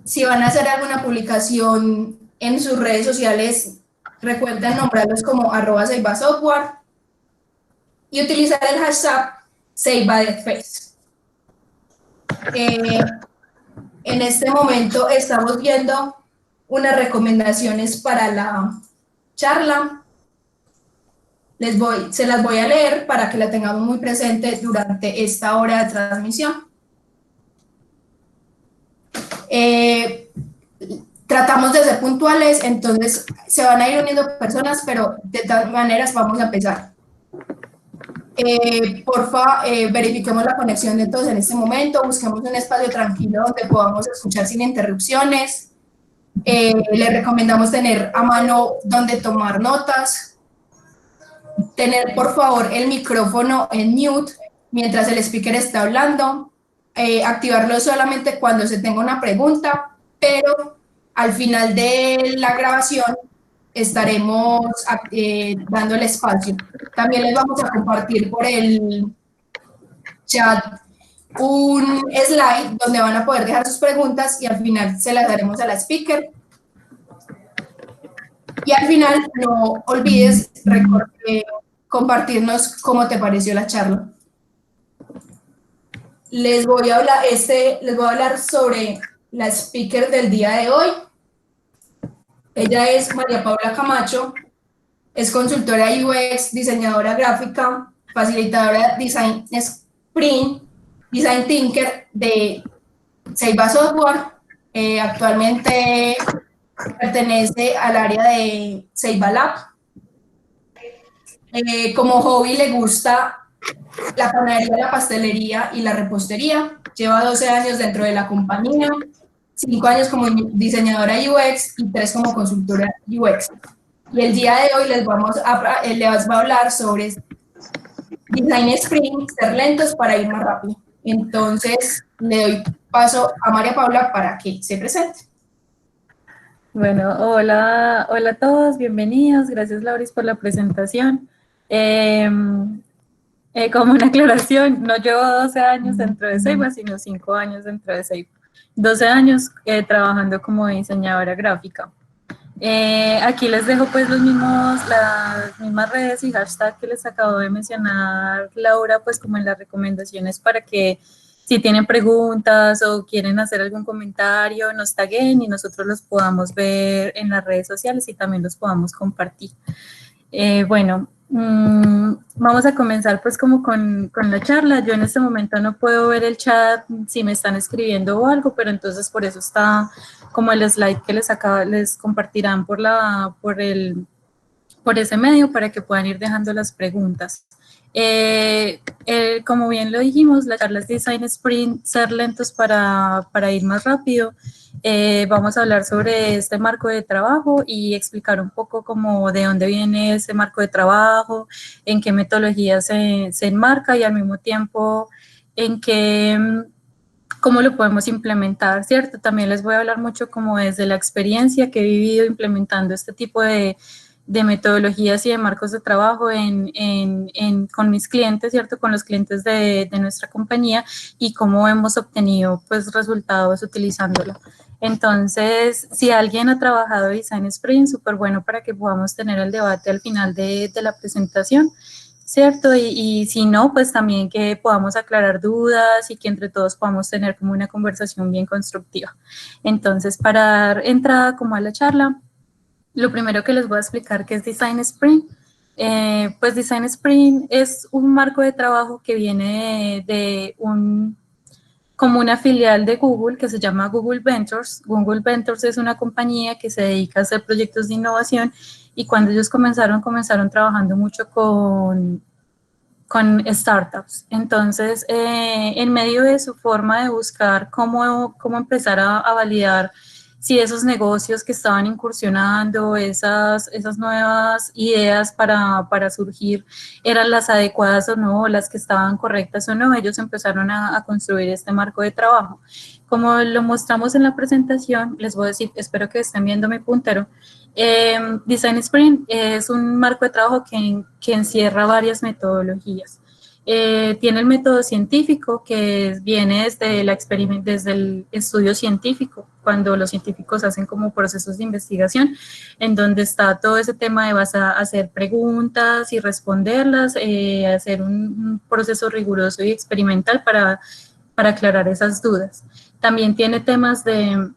Si van a hacer alguna publicación en sus redes sociales, recuerden nombrarlos como @SeibaSoftware y utilizar el hashtag SeibaDeFace. En este momento estamos viendo unas recomendaciones para la charla. Se las voy a leer para que la tengamos muy presente durante esta hora de transmisión. Tratamos de ser puntuales, entonces se van a ir uniendo personas, pero de todas maneras vamos a empezar. Porfa, verifiquemos la conexión de todos en este momento, busquemos un espacio tranquilo donde podamos escuchar sin interrupciones. Les recomendamos tener a mano donde tomar notas, tener por favor el micrófono en mute mientras el speaker está hablando, activarlo solamente cuando se tenga una pregunta, pero al final de la grabación estaremos dando el espacio. También les vamos a compartir por el chat un slide donde van a poder dejar sus preguntas y al final se las daremos a la speaker. Y al final no olvides compartirnos cómo te pareció la charla. Les voy a hablar sobre la speaker del día de hoy. Ella es María Paula Camacho, es consultora UX, diseñadora gráfica, facilitadora Design Sprint, Design Thinker de SeibaSoftware. Actualmente pertenece al área de SeibaLab. Como hobby le gusta la panadería, la pastelería y la repostería. Lleva 12 años dentro de la compañía, 5 años como diseñadora UX y 3 como consultora UX. Y el día de hoy les va a hablar sobre Design Sprint, ser lentos para ir más rápido. Entonces, le doy paso a María Paula para que se presente. Bueno, hola a todos, bienvenidos. Gracias, Lauris, por la presentación. Como una aclaración, no llevo 12 años dentro de Seiba, sino 5 años dentro de Seiba. 12 años trabajando como diseñadora gráfica. Aquí les dejo pues las mismas redes y hashtag que les acabo de mencionar Laura, pues como en las recomendaciones para que si tienen preguntas o quieren hacer algún comentario, nos taguen y nosotros los podamos ver en las redes sociales y también los podamos compartir. Bueno, vamos a comenzar pues como con la charla. Yo en este momento no puedo ver el chat si me están escribiendo o algo, pero entonces por eso está como el slide que les compartirán por ese medio para que puedan ir dejando las preguntas. Como bien lo dijimos, la charla es Design Sprint, ser lentos para ir más rápido. Vamos a hablar sobre este marco de trabajo y explicar un poco como de dónde viene ese marco de trabajo, en qué metodología se enmarca y al mismo tiempo en cómo lo podemos implementar, ¿cierto? También les voy a hablar mucho como desde la experiencia que he vivido implementando este tipo de metodologías y de marcos de trabajo con mis clientes, ¿cierto? Con los clientes de nuestra compañía y cómo hemos obtenido pues resultados utilizándolo. Entonces, si alguien ha trabajado Design Sprint, súper bueno para que podamos tener el debate al final de la presentación, ¿cierto? Y si no, pues también que podamos aclarar dudas y que entre todos podamos tener como una conversación bien constructiva. Entonces, para dar entrada como a la charla, lo primero que les voy a explicar que es Design Sprint. Pues Design Sprint es un marco de trabajo que viene como una filial de Google que se llama Google Ventures. Google Ventures es una compañía que se dedica a hacer proyectos de innovación y cuando ellos comenzaron trabajando mucho con startups. Entonces, en medio de su forma de buscar cómo empezar a validar si esos negocios que estaban incursionando, esas nuevas ideas para surgir, eran las adecuadas o no, las que estaban correctas o no, ellos empezaron a construir este marco de trabajo. Como lo mostramos en la presentación, les voy a decir, espero que estén viendo mi puntero, Design Sprint es un marco de trabajo que encierra varias metodologías. Tiene el método científico que viene desde el estudio científico, cuando los científicos hacen como procesos de investigación, en donde está todo ese tema de hacer preguntas y responderlas, hacer un proceso riguroso y experimental para aclarar esas dudas. También tiene temas de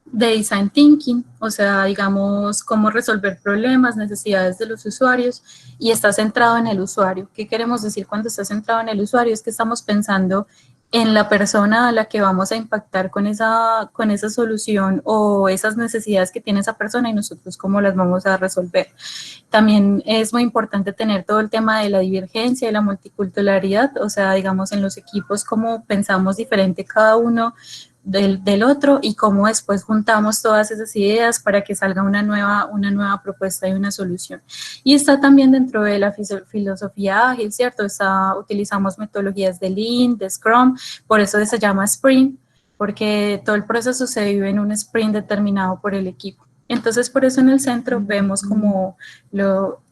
design thinking, o sea, digamos, cómo resolver problemas, necesidades de los usuarios, y está centrado en el usuario. ¿Qué queremos decir cuando está centrado en el usuario? Es que estamos pensando en la persona a la que vamos a impactar con esa solución o esas necesidades que tiene esa persona y nosotros cómo las vamos a resolver. También es muy importante tener todo el tema de la divergencia y la multiculturalidad, o sea, digamos, en los equipos, cómo pensamos diferente cada uno del otro y cómo después juntamos todas esas ideas para que salga una nueva propuesta y una solución. Y está también dentro de la filosofía ágil, ¿cierto? Utilizamos metodologías de Lean, de Scrum, por eso se llama Sprint, porque todo el proceso se vive en un sprint determinado por el equipo. Entonces, por eso en el centro vemos como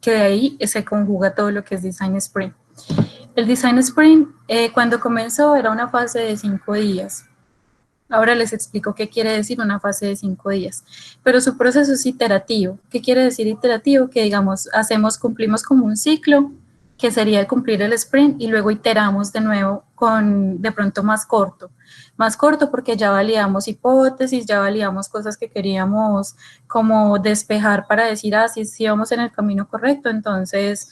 que de ahí se conjuga todo lo que es Design Sprint. El Design Sprint, cuando comenzó, era una fase de 5 días. Ahora les explico qué quiere decir una fase de 5 días. Pero su proceso es iterativo. ¿Qué quiere decir iterativo? Que, digamos, cumplimos como un ciclo, que sería el cumplir el sprint, y luego iteramos de nuevo con, de pronto, más corto. Más corto porque ya validamos hipótesis, ya validamos cosas que queríamos como despejar para decir, sí vamos en el camino correcto. Entonces,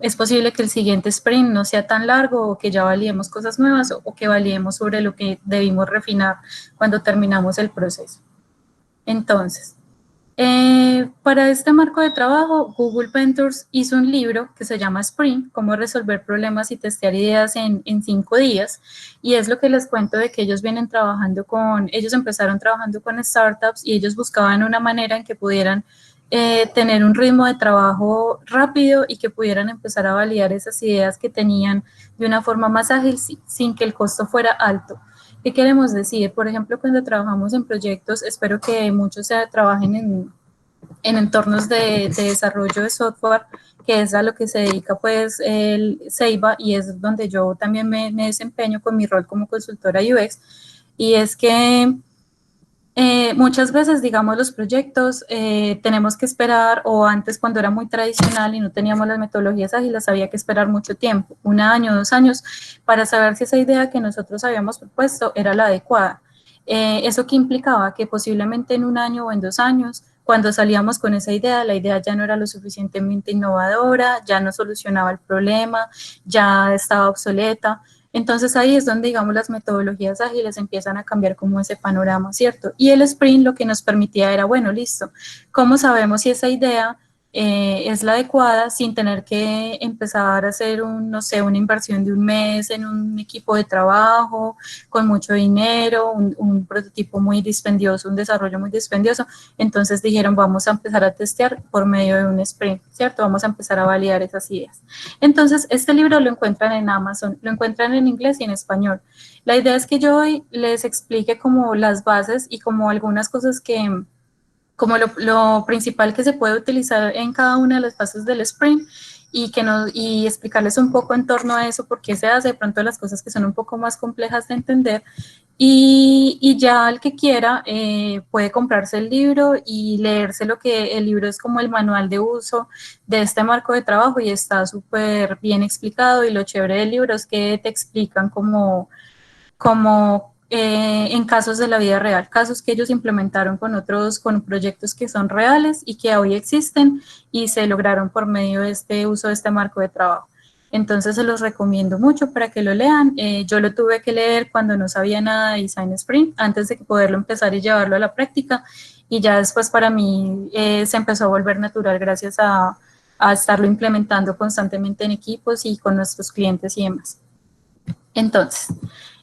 es posible que el siguiente sprint no sea tan largo o que ya validemos cosas nuevas o que validemos sobre lo que debimos refinar cuando terminamos el proceso. Entonces, para este marco de trabajo, Google Ventures hizo un libro que se llama Sprint, cómo resolver problemas y testear ideas en 5 días, y es lo que les cuento de que ellos ellos empezaron trabajando con startups y ellos buscaban una manera en que pudieran tener un ritmo de trabajo rápido y que pudieran empezar a validar esas ideas que tenían de una forma más ágil sin que el costo fuera alto. ¿Qué queremos decir? Por ejemplo, cuando trabajamos en proyectos, espero que muchos trabajen en entornos de desarrollo de software, que es a lo que se dedica pues el Ceiba, y es donde yo también me desempeño con mi rol como consultora UX, y es que muchas veces, digamos, los proyectos tenemos que esperar, o antes cuando era muy tradicional y no teníamos las metodologías ágiles, había que esperar mucho tiempo, 1 año, 2 años, para saber si esa idea que nosotros habíamos propuesto era la adecuada. ¿Eso qué implicaba? Que posiblemente en 1 año o en 2 años, cuando salíamos con esa idea, la idea ya no era lo suficientemente innovadora, ya no solucionaba el problema, ya estaba obsoleta. Entonces ahí es donde, digamos, las metodologías ágiles empiezan a cambiar como ese panorama, ¿cierto? Y el sprint lo que nos permitía era, bueno, listo, ¿cómo sabemos si esa idea es la adecuada sin tener que empezar a hacer no sé, una inversión de 1 mes en un equipo de trabajo con mucho dinero, un prototipo muy dispendioso, un desarrollo muy dispendioso? Entonces dijeron, vamos a empezar a testear por medio de un sprint, ¿cierto? Vamos a empezar a validar esas ideas. Entonces, este libro lo encuentran en Amazon, lo encuentran en inglés y en español. La idea es que yo hoy les explique como las bases y como algunas cosas como lo principal que se puede utilizar en cada una de las fases del sprint, y explicarles un poco en torno a eso, por qué se hace, de pronto las cosas que son un poco más complejas de entender, y ya el que quiera puede comprarse el libro y leerse el libro es como el manual de uso de este marco de trabajo, y está súper bien explicado, y lo chévere del libro es que te explican como en casos de la vida real, casos que ellos implementaron con proyectos que son reales y que hoy existen y se lograron por medio de este uso de este marco de trabajo. Entonces se los recomiendo mucho para que lo lean. Yo lo tuve que leer cuando no sabía nada de Design Sprint, antes de poderlo empezar y llevarlo a la práctica, y ya después para mí se empezó a volver natural gracias a estarlo implementando constantemente en equipos y con nuestros clientes y demás. Entonces,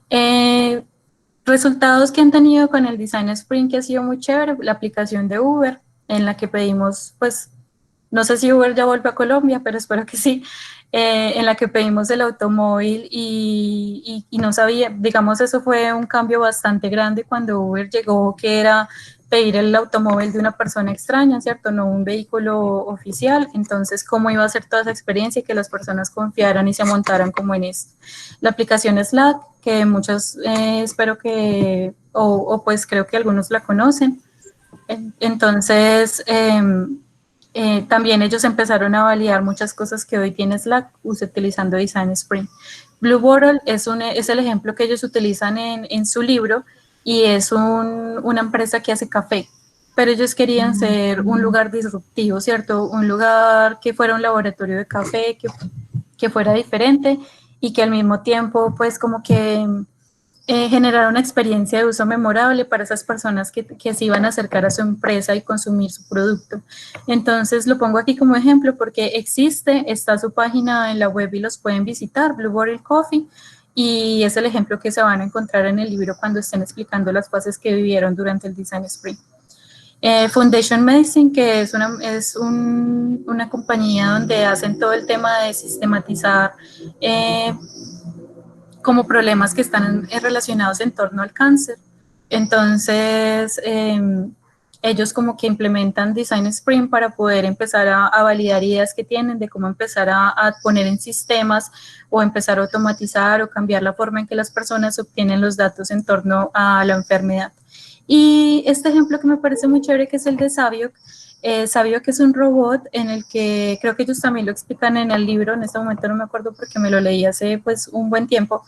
eh, resultados que han tenido con el Design Sprint, que ha sido muy chévere, la aplicación de Uber, en la que pedimos, pues, no sé si Uber ya vuelve a Colombia, pero espero que sí, en la que pedimos el automóvil y no sabía, digamos, eso fue un cambio bastante grande cuando Uber llegó, que era pedir el automóvil de una persona extraña, ¿cierto? No un vehículo oficial. Entonces, ¿cómo iba a ser toda esa experiencia y que las personas confiaran y se montaran como en esto? La aplicación Slack, que muchos espero que, o pues creo que algunos la conocen. Entonces, también ellos empezaron a validar muchas cosas que hoy tiene Slack utilizando Design Sprint. Blue Bottle es el ejemplo que ellos utilizan en su libro y es una empresa que hace café, pero ellos querían ser un lugar disruptivo, ¿cierto? Un lugar que fuera un laboratorio de café, que fuera diferente y que al mismo tiempo pues como que generar una experiencia de uso memorable para esas personas que se iban a acercar a su empresa y consumir su producto. Entonces lo pongo aquí como ejemplo porque está su página en la web y los pueden visitar, Blue Bottle Coffee, y es el ejemplo que se van a encontrar en el libro cuando estén explicando las fases que vivieron durante el Design Sprint. Foundation Medicine, que una compañía donde hacen todo el tema de sistematizar como problemas que están relacionados en torno al cáncer. Entonces, ellos como que implementan Design Sprint para poder empezar a validar ideas que tienen de cómo empezar a poner en sistemas o empezar a automatizar o cambiar la forma en que las personas obtienen los datos en torno a la enfermedad. Y este ejemplo que me parece muy chévere, que es el de Savio, Sabio, que es un robot en el que creo que ellos también lo explican en el libro, en este momento no me acuerdo porque me lo leí hace pues un buen tiempo.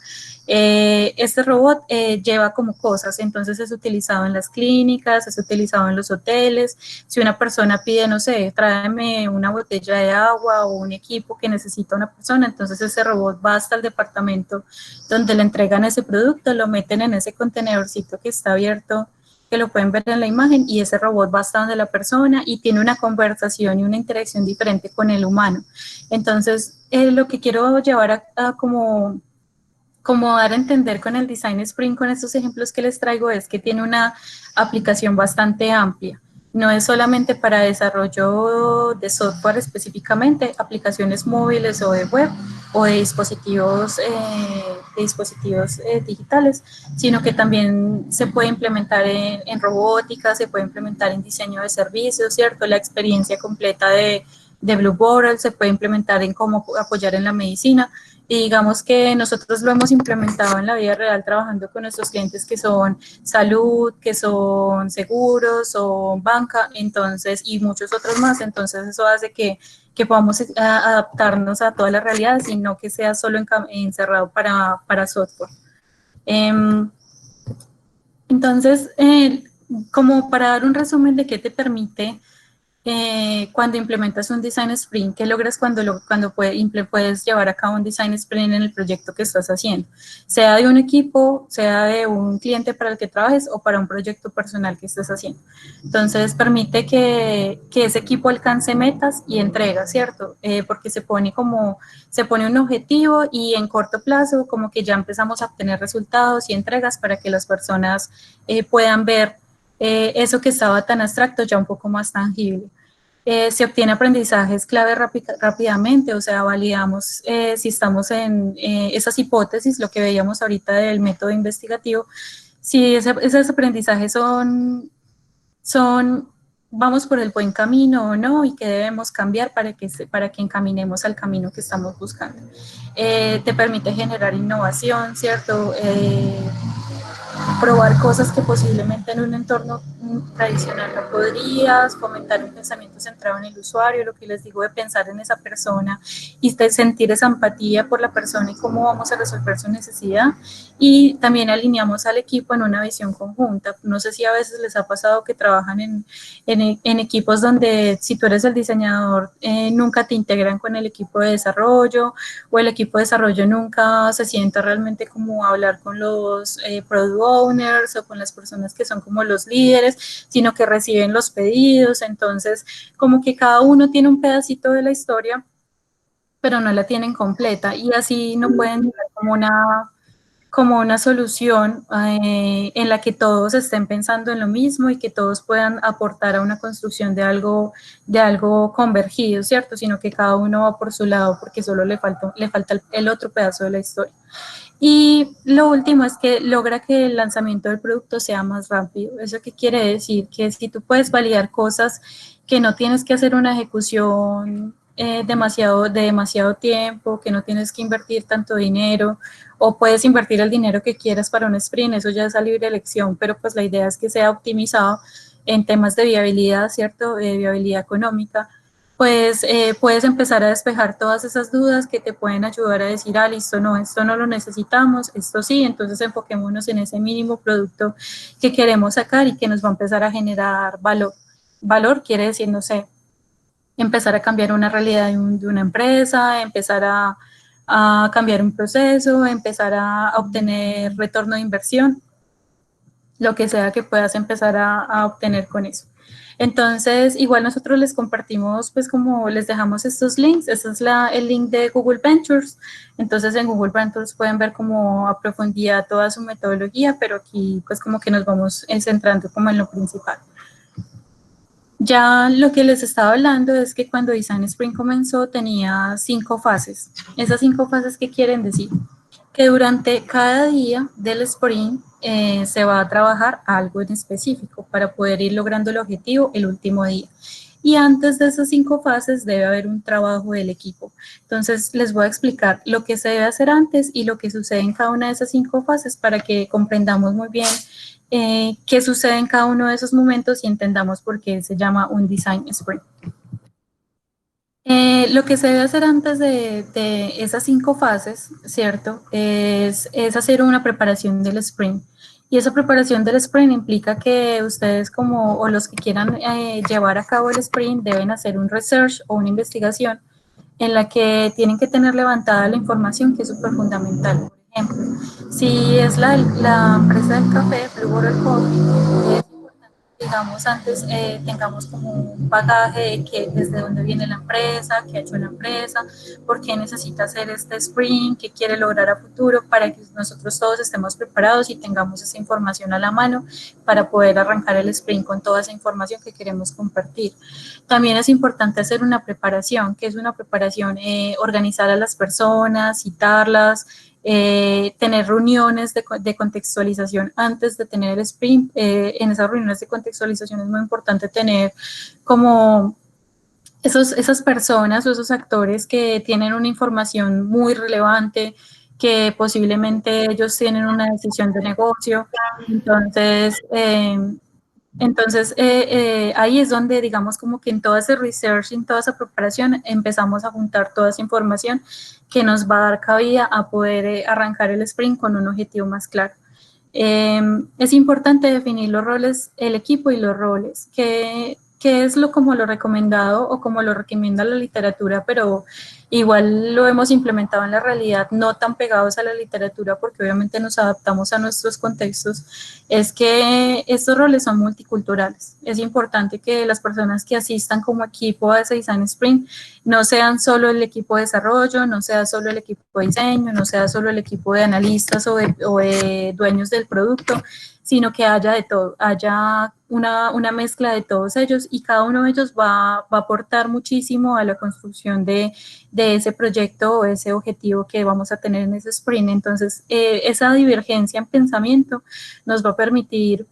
Este robot lleva como cosas, entonces es utilizado en las clínicas, es utilizado en los hoteles. Si una persona pide, no sé, tráeme una botella de agua o un equipo que necesita una persona, entonces ese robot va hasta el departamento donde le entregan ese producto, lo meten en ese contenedorcito que está abierto, que lo pueden ver en la imagen, y ese robot va hasta donde la persona y tiene una conversación y una interacción diferente con el humano. Entonces, lo que quiero llevar a como dar a entender con el Design Sprint, con estos ejemplos que les traigo, es que tiene una aplicación bastante amplia. No es solamente para desarrollo de software específicamente, aplicaciones móviles o de web o de dispositivos, digitales, sino que también se puede implementar en robótica, se puede implementar en diseño de servicios, ¿cierto? La experiencia completa de Blue Bottle se puede implementar en cómo apoyar en la medicina. Y digamos que nosotros lo hemos implementado en la vida real trabajando con nuestros clientes que son salud, que son seguros, son banca, entonces, y muchos otros más. Entonces eso hace que podamos adaptarnos a todas las realidades y no que sea solo encerrado para software. Entonces, como para dar un resumen de qué te permite cuando implementas un Design Sprint, ¿qué logras cuando puedes llevar a cabo un Design Sprint en el proyecto que estás haciendo? Sea de un equipo, sea de un cliente para el que trabajes o para un proyecto personal que estés haciendo. Entonces, permite que ese equipo alcance metas y entregas, ¿cierto? Porque se pone un objetivo y en corto plazo como que ya empezamos a obtener resultados y entregas para que las personas puedan ver eso que estaba tan abstracto ya un poco más tangible. Se obtiene aprendizajes clave rápidamente, o sea, validamos si estamos en esas hipótesis, lo que veíamos ahorita del método investigativo, si esos aprendizajes vamos por el buen camino o no, y qué debemos cambiar para que encaminemos al camino que estamos buscando. Te permite generar innovación, ¿cierto? Probar cosas que posiblemente en un entorno tradicional no podrías, fomentar un pensamiento centrado en el usuario, lo que les digo de pensar en esa persona y de sentir esa empatía por la persona y cómo vamos a resolver su necesidad. Y también alineamos al equipo en una visión conjunta. No sé si a veces les ha pasado que trabajan en equipos donde si tú eres el diseñador, nunca te integran con el equipo de desarrollo, o el equipo de desarrollo nunca se sienta realmente como a hablar con los product owners o con las personas que son como los líderes, sino que reciben los pedidos. Entonces, como que cada uno tiene un pedacito de la historia, pero no la tienen completa, y así no pueden llegar como una solución en la que todos estén pensando en lo mismo y que todos puedan aportar a una construcción de algo convergido, ¿cierto? Sino que cada uno va por su lado porque solo le falta el otro pedazo de la historia. Y lo último es que logra que el lanzamiento del producto sea más rápido. ¿Eso qué quiere decir? Que si tú puedes validar cosas que no tienes que hacer una ejecución de demasiado tiempo, que no tienes que invertir tanto dinero, o puedes invertir el dinero que quieras para un sprint, eso ya es a libre elección, pero pues la idea es que sea optimizado en temas de viabilidad, ¿cierto? De viabilidad económica, pues puedes empezar a despejar todas esas dudas que te pueden ayudar a decir, ah, listo, no, esto no lo necesitamos, esto sí, entonces enfoquémonos en ese mínimo producto que queremos sacar y que nos va a empezar a generar valor. Valor quiere decir, no sé, empezar a cambiar una realidad de una empresa, empezar a cambiar un proceso, empezar a obtener retorno de inversión, lo que sea que puedas empezar a obtener con eso. Entonces, igual nosotros les compartimos, pues como les dejamos estos links, este es el link de Google Ventures, entonces en Google Ventures pueden ver como a profundidad toda su metodología, pero aquí pues como que nos vamos centrando como en lo principal. Ya lo que les estaba hablando es que cuando Design Sprint comenzó tenía 5 fases. Esas 5 fases, ¿qué quieren decir? Que durante cada día del sprint se va a trabajar algo en específico para poder ir logrando el objetivo el último día. Y antes de esas 5 fases debe haber un trabajo del equipo. Entonces les voy a explicar lo que se debe hacer antes y lo que sucede en cada una de esas 5 fases para que comprendamos muy bien qué sucede en cada uno de esos momentos y entendamos por qué se llama un design sprint. Lo que se debe hacer antes de esas 5 fases, ¿cierto? Es hacer una preparación del sprint. Y esa preparación del sprint implica que ustedes o los que quieran llevar a cabo el sprint deben hacer un research o una investigación en la que tienen que tener levantada la información que es súper fundamental. Por ejemplo, si es la empresa del café, Blue Water Coffee, digamos, antes tengamos como un bagaje de que desde dónde viene la empresa, qué ha hecho la empresa, por qué necesita hacer este sprint, qué quiere lograr a futuro, para que nosotros todos estemos preparados y tengamos esa información a la mano para poder arrancar el sprint con toda esa información que queremos compartir. También es importante hacer una preparación, que es una preparación, organizar a las personas, citarlas, tener reuniones de contextualización antes de tener el sprint. En esas reuniones de contextualización es muy importante tener como esas personas o esos actores que tienen una información muy relevante, que posiblemente ellos tienen una decisión de negocio. Entonces, ahí es donde, digamos, como que en todo ese research, en toda esa preparación, empezamos a juntar toda esa información que nos va a dar cabida a poder arrancar el sprint con un objetivo más claro. Es importante definir los roles, el equipo y los roles, que es como lo recomendado o como lo recomienda la literatura, pero igual lo hemos implementado en la realidad, no tan pegados a la literatura porque obviamente nos adaptamos a nuestros contextos, es que estos roles son multiculturales. Es importante que las personas que asistan como equipo a ese Design Sprint no sean solo el equipo de desarrollo, no sea solo el equipo de diseño, no sea solo el equipo de analistas o de dueños del producto, sino que haya de todo, haya una mezcla de todos ellos y cada uno de ellos va a aportar muchísimo a la construcción de ese proyecto o ese objetivo que vamos a tener en ese sprint. Entonces, esa divergencia en pensamiento nos va a permitir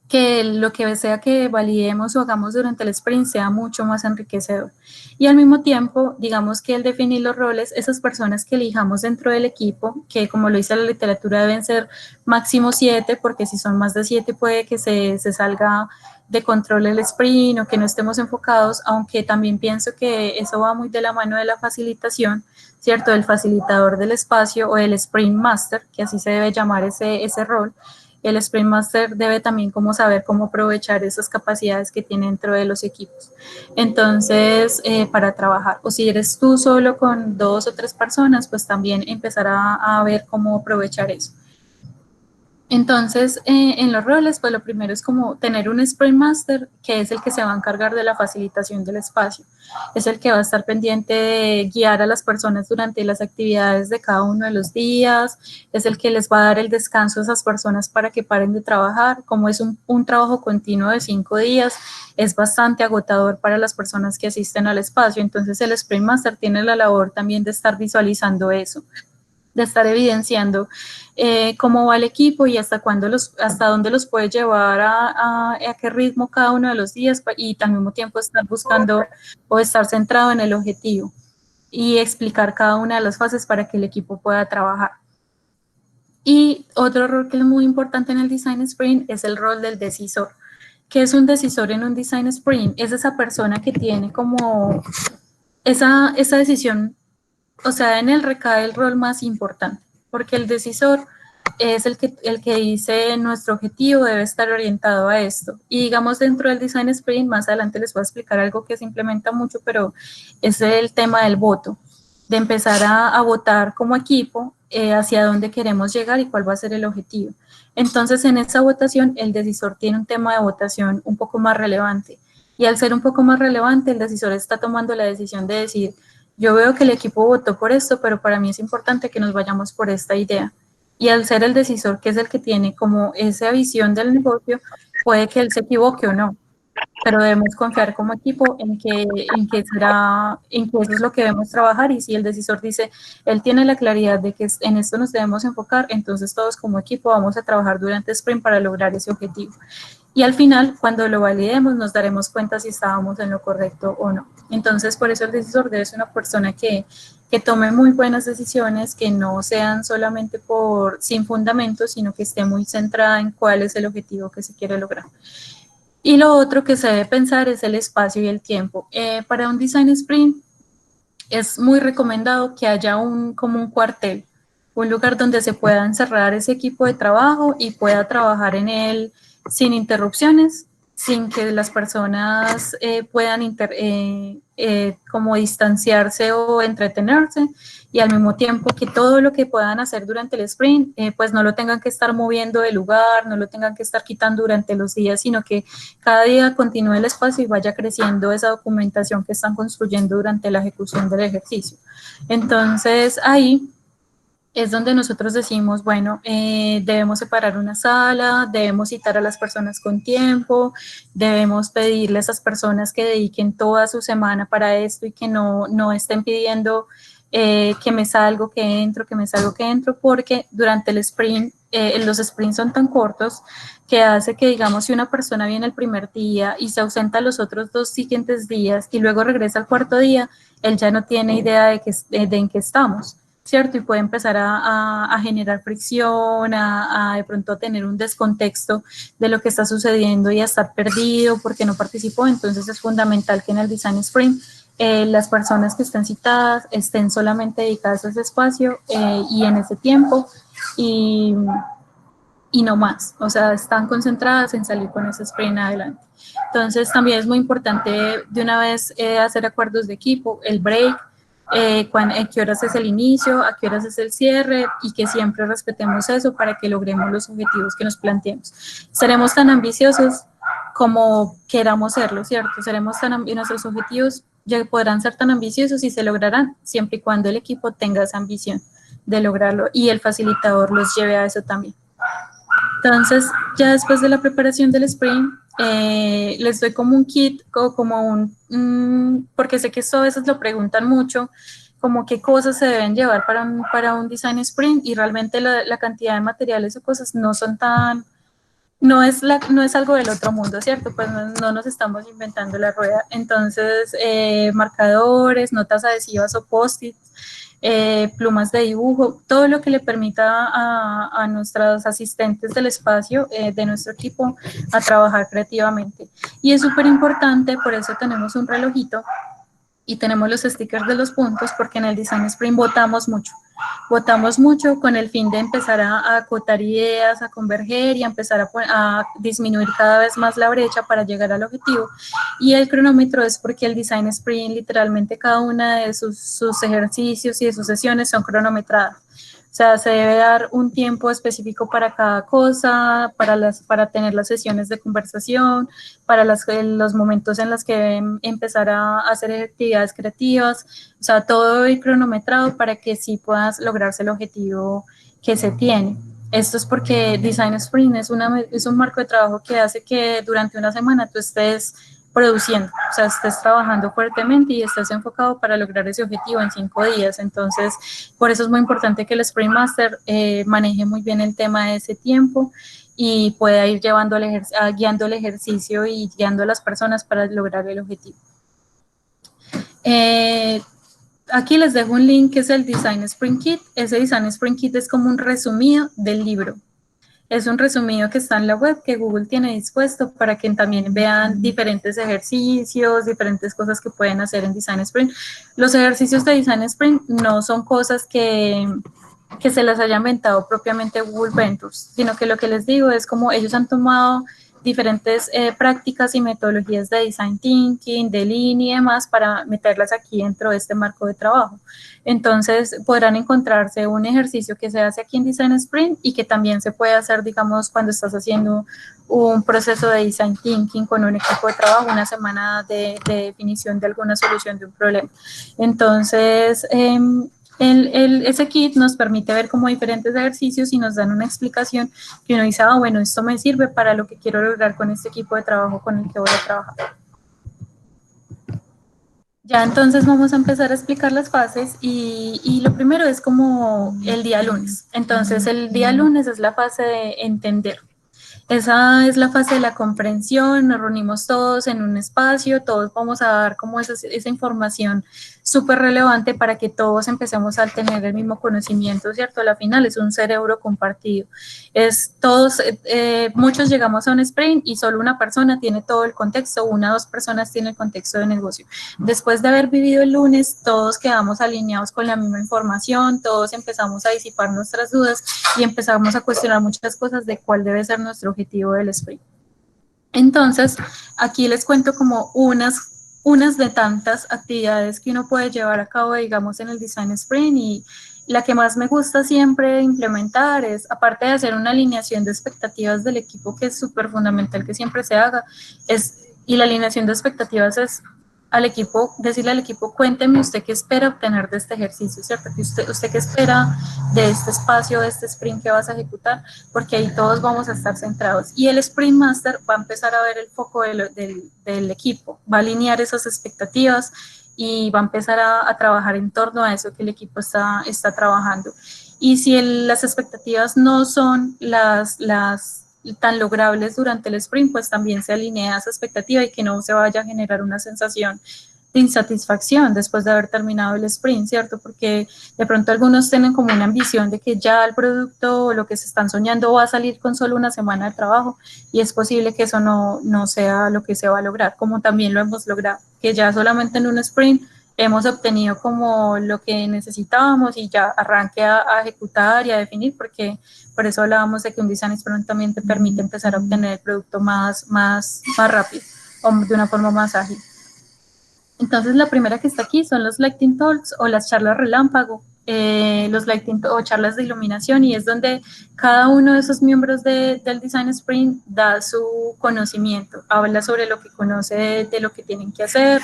que lo que sea que validemos o hagamos durante el sprint sea mucho más enriquecedor. Y al mismo tiempo, digamos que el definir los roles, esas personas que elijamos dentro del equipo, que como lo dice la literatura deben ser máximo 7, porque si son más de 7 puede que se salga de control el sprint o que no estemos enfocados, aunque también pienso que eso va muy de la mano de la facilitación, ¿cierto? Del facilitador del espacio o del sprint master, que así se debe llamar ese rol. El Sprint Master debe también como saber cómo aprovechar esas capacidades que tiene dentro de los equipos. Entonces, para trabajar, o si eres tú solo con 2 o 3 personas, pues también empezar a ver cómo aprovechar eso. Entonces, en los roles, pues lo primero es como tener un Sprint Master, que es el que se va a encargar de la facilitación del espacio. Es el que va a estar pendiente de guiar a las personas durante las actividades de cada uno de los días, es el que les va a dar el descanso a esas personas para que paren de trabajar. Como es un trabajo continuo de 5 días, es bastante agotador para las personas que asisten al espacio. Entonces, el Sprint Master tiene la labor también de estar visualizando eso. de estar evidenciando cómo va el equipo y hasta dónde los puede llevar a qué ritmo cada uno de los días, y al mismo tiempo estar buscando o estar centrado en el objetivo y explicar cada una de las fases para que el equipo pueda trabajar. Y otro rol que es muy importante en el Design Sprint es el rol del decisor. ¿Qué es un decisor en un Design Sprint? Es esa persona que tiene como esa decisión, o sea, en él recae el rol más importante, porque el decisor es el que dice nuestro objetivo debe estar orientado a esto. Y digamos dentro del Design Sprint, más adelante les voy a explicar algo que se implementa mucho, pero es el tema del voto, de empezar a votar como equipo hacia dónde queremos llegar y cuál va a ser el objetivo. Entonces, en esa votación, el decisor tiene un tema de votación un poco más relevante. Y al ser un poco más relevante, el decisor está tomando la decisión de decir, yo veo que el equipo votó por esto, pero para mí es importante que nos vayamos por esta idea. Y al ser el decisor, que es el que tiene como esa visión del negocio, puede que él se equivoque o no, pero debemos confiar como equipo en que eso es lo que debemos trabajar, y si el decisor dice, él tiene la claridad de que en esto nos debemos enfocar, entonces todos como equipo vamos a trabajar durante Sprint para lograr ese objetivo. Y al final, cuando lo validemos, nos daremos cuenta si estábamos en lo correcto o no. Entonces, por eso el decisor debe ser una persona que tome muy buenas decisiones, que no sean solamente sin fundamentos, sino que esté muy centrada en cuál es el objetivo que se quiere lograr. Y lo otro que se debe pensar es el espacio y el tiempo. Para un Design Sprint es muy recomendado que haya como un cuartel, un lugar donde se pueda encerrar ese equipo de trabajo y pueda trabajar en él sin interrupciones, sin que las personas puedan como distanciarse o entretenerse, y al mismo tiempo que todo lo que puedan hacer durante el sprint, pues no lo tengan que estar moviendo de lugar, no lo tengan que estar quitando durante los días, sino que cada día continúe el espacio y vaya creciendo esa documentación que están construyendo durante la ejecución del ejercicio. Entonces, ahí es donde nosotros decimos, bueno, debemos separar una sala, debemos citar a las personas con tiempo, debemos pedirle a esas personas que dediquen toda su semana para esto y que no estén pidiendo que me salgo, que entro, que me salgo, que entro, porque durante el sprint, los sprints son tan cortos que hace que, digamos, si una persona viene el primer día y se ausenta los otros 2 siguientes días y luego regresa al cuarto día, él ya no tiene idea de en qué estamos, ¿cierto? Y puede empezar a generar fricción, de pronto tener un descontexto de lo que está sucediendo y a estar perdido porque no participó. Entonces es fundamental que en el Design Sprint las personas que estén citadas estén solamente dedicadas a ese espacio y en ese tiempo y no más, o sea, están concentradas en salir con ese sprint adelante. Entonces también es muy importante de una vez hacer acuerdos de equipo, el break, a qué horas es el inicio, a qué horas es el cierre, y que siempre respetemos eso para que logremos los objetivos que nos planteemos. Seremos tan ambiciosos como queramos serlo, ¿cierto? Nuestros objetivos ya podrán ser tan ambiciosos y se lograrán siempre y cuando el equipo tenga esa ambición de lograrlo y el facilitador los lleve a eso también. Entonces, ya después de la preparación del sprint, les doy como un kit, como porque sé que esto a veces lo preguntan mucho, como qué cosas se deben llevar para un design sprint, y realmente la cantidad de materiales o cosas no son no es algo del otro mundo, ¿cierto? Pues no nos estamos inventando la rueda. Entonces, marcadores, notas adhesivas o post-its, plumas de dibujo, todo lo que le permita a nuestros asistentes del espacio, de nuestro equipo, a trabajar creativamente. Y es súper importante, por eso tenemos un relojito y tenemos los stickers de los puntos, porque en el Design Sprint votamos mucho con el fin de empezar a acotar ideas, a converger y a empezar a disminuir cada vez más la brecha para llegar al objetivo. Y el cronómetro es porque el Design Sprint, literalmente cada una de sus ejercicios y de sus sesiones son cronometradas. O sea, se debe dar un tiempo específico para cada cosa, para tener las sesiones de conversación, para los momentos en los que deben empezar a hacer actividades creativas, o sea, todo ir cronometrado para que sí puedas lograrse el objetivo que se tiene. Esto es porque Design Sprint es un marco de trabajo que hace que durante una semana tú estés produciendo, o sea, estés trabajando fuertemente y estés enfocado para lograr ese objetivo en 5 días. Entonces, por eso es muy importante que el Sprint Master maneje muy bien el tema de ese tiempo y pueda ir llevando guiando el ejercicio y guiando a las personas para lograr el objetivo. Aquí les dejo un link que es el Design Sprint Kit. Ese Design Sprint Kit es como un resumido del libro. Es un resumido que está en la web que Google tiene dispuesto para que también vean diferentes ejercicios, diferentes cosas que pueden hacer en Design Sprint. Los ejercicios de Design Sprint no son cosas que se las haya inventado propiamente Google Ventures, sino que lo que les digo es como ellos han tomado diferentes prácticas y metodologías de design thinking, de Lean y demás para meterlas aquí dentro de este marco de trabajo. Entonces podrán encontrarse un ejercicio que se hace aquí en Design Sprint y que también se puede hacer, digamos, cuando estás haciendo un proceso de design thinking con un equipo de trabajo, una semana de definición de alguna solución de un problema. Entonces, ese kit nos permite ver como diferentes ejercicios y nos dan una explicación que uno dice, ah, bueno, esto me sirve para lo que quiero lograr con este equipo de trabajo con el que voy a trabajar. Ya entonces vamos a empezar a explicar las fases y lo primero es como el día lunes. Entonces el día lunes es la fase de entender. Esa es la fase de la comprensión, nos reunimos todos en un espacio, todos vamos a dar como esa información súper relevante para que todos empecemos a tener el mismo conocimiento, ¿cierto? Al final es un cerebro compartido. Muchos llegamos a un sprint y solo una persona tiene todo el contexto, una o dos personas tienen el contexto de negocio. Después de haber vivido el lunes, todos quedamos alineados con la misma información, todos empezamos a disipar nuestras dudas y empezamos a cuestionar muchas cosas de cuál debe ser nuestro objetivo del sprint. Entonces, aquí les cuento como unas de tantas actividades que uno puede llevar a cabo, digamos, en el Design Sprint y la que más me gusta siempre implementar es, aparte de hacer una alineación de expectativas del equipo, que es súper fundamental que siempre se haga, y la alineación de expectativas es al equipo, decirle al equipo, cuénteme usted qué espera obtener de este ejercicio, ¿cierto? Usted qué espera de este espacio, de este sprint que vas a ejecutar, porque ahí todos vamos a estar centrados. Y el Sprint Master va a empezar a ver el foco del equipo, va a alinear esas expectativas y va a empezar a trabajar en torno a eso que el equipo está trabajando. Y si las expectativas no son las tan logrables durante el sprint, pues también se alinea esa expectativa y que no se vaya a generar una sensación de insatisfacción después de haber terminado el sprint, ¿cierto? Porque de pronto algunos tienen como una ambición de que ya el producto o lo que se están soñando va a salir con solo una semana de trabajo y es posible que eso no sea lo que se va a lograr, como también lo hemos logrado, que ya solamente en un sprint hemos obtenido como lo que necesitábamos y ya arranque a ejecutar y a definir, porque por eso hablábamos de que un design sprint también te permite empezar a obtener el producto más rápido o de una forma más ágil. Entonces la primera que está aquí son los Lightning Talks o las charlas relámpago, los Lightning o charlas de iluminación, y es donde cada uno de esos miembros del Design Sprint da su conocimiento, habla sobre lo que conoce de lo que tienen que hacer,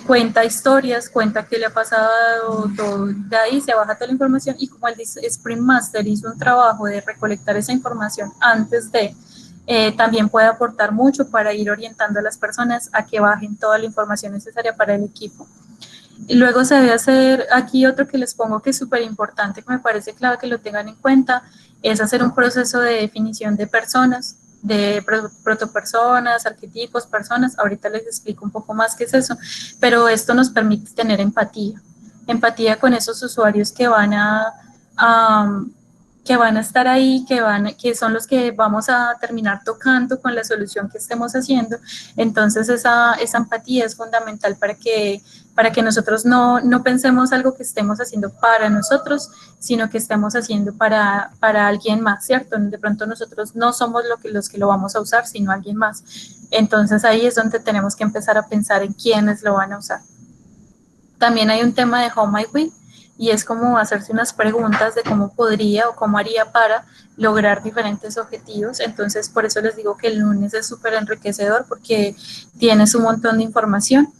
cuenta historias, cuenta qué le ha pasado, todo, de ahí se baja toda la información y como el Sprint Master hizo un trabajo de recolectar esa información antes de, también puede aportar mucho para ir orientando a las personas a que bajen toda la información necesaria para el equipo. Y luego se debe hacer, aquí otro que les pongo que es súper importante, que me parece clave que lo tengan en cuenta, es hacer un proceso de definición de personas, de protopersonas, arquetipos, personas. Ahorita les explico un poco más qué es eso, pero esto nos permite tener empatía con esos usuarios que van a estar ahí, que son los que vamos a terminar tocando con la solución que estemos haciendo. Entonces esa empatía es fundamental para que nosotros no pensemos algo que estemos haciendo para nosotros, sino que estemos haciendo para alguien más, ¿cierto? De pronto nosotros no somos los que lo vamos a usar, sino alguien más. Entonces ahí es donde tenemos que empezar a pensar en quiénes lo van a usar. También hay un tema de How Might We, y es como hacerse unas preguntas de cómo podría o cómo haría para lograr diferentes objetivos. Entonces, por eso les digo que el lunes es súper enriquecedor porque tienes un montón de información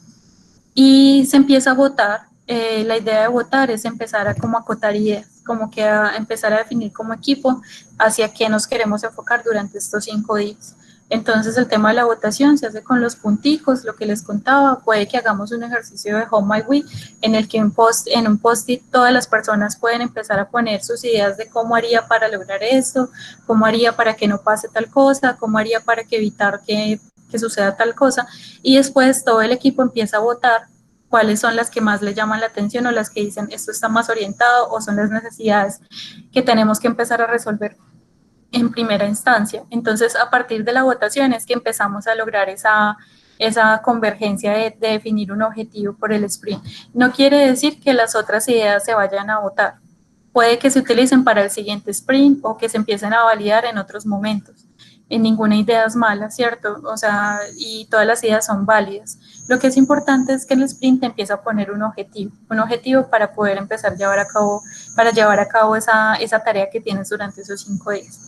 y se empieza a votar. La idea de votar es empezar a como acotar ideas, como que a empezar a definir como equipo hacia qué nos queremos enfocar durante estos 5 días. Entonces el tema de la votación se hace con los punticos, lo que les contaba, puede que hagamos un ejercicio de Home My Week en el que en un post-it todas las personas pueden empezar a poner sus ideas de cómo haría para lograr esto, cómo haría para que no pase tal cosa, cómo haría para que evitar que suceda tal cosa, y después todo el equipo empieza a votar cuáles son las que más le llaman la atención o las que dicen esto está más orientado o son las necesidades que tenemos que empezar a resolver en primera instancia. Entonces, a partir de la votación es que empezamos a lograr esa convergencia de definir un objetivo por el sprint. No quiere decir que las otras ideas se vayan a votar. Puede que se utilicen para el siguiente sprint o que se empiecen a validar en otros momentos. En ninguna idea es mala, ¿cierto? O sea, y todas las ideas son válidas. Lo que es importante es que el sprint empiece a poner un objetivo para poder empezar a llevar a cabo, para llevar a cabo esa tarea que tienes durante esos 5 días.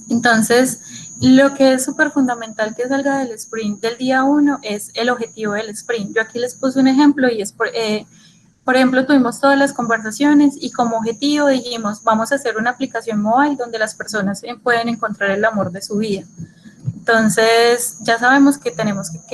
Entonces, lo que es súper fundamental que salga del sprint del día 1 es el objetivo del sprint. Yo aquí les puse un ejemplo y es, por ejemplo, tuvimos todas las conversaciones y como objetivo dijimos, vamos a hacer una aplicación mobile donde las personas pueden encontrar el amor de su vida. Entonces, ya sabemos que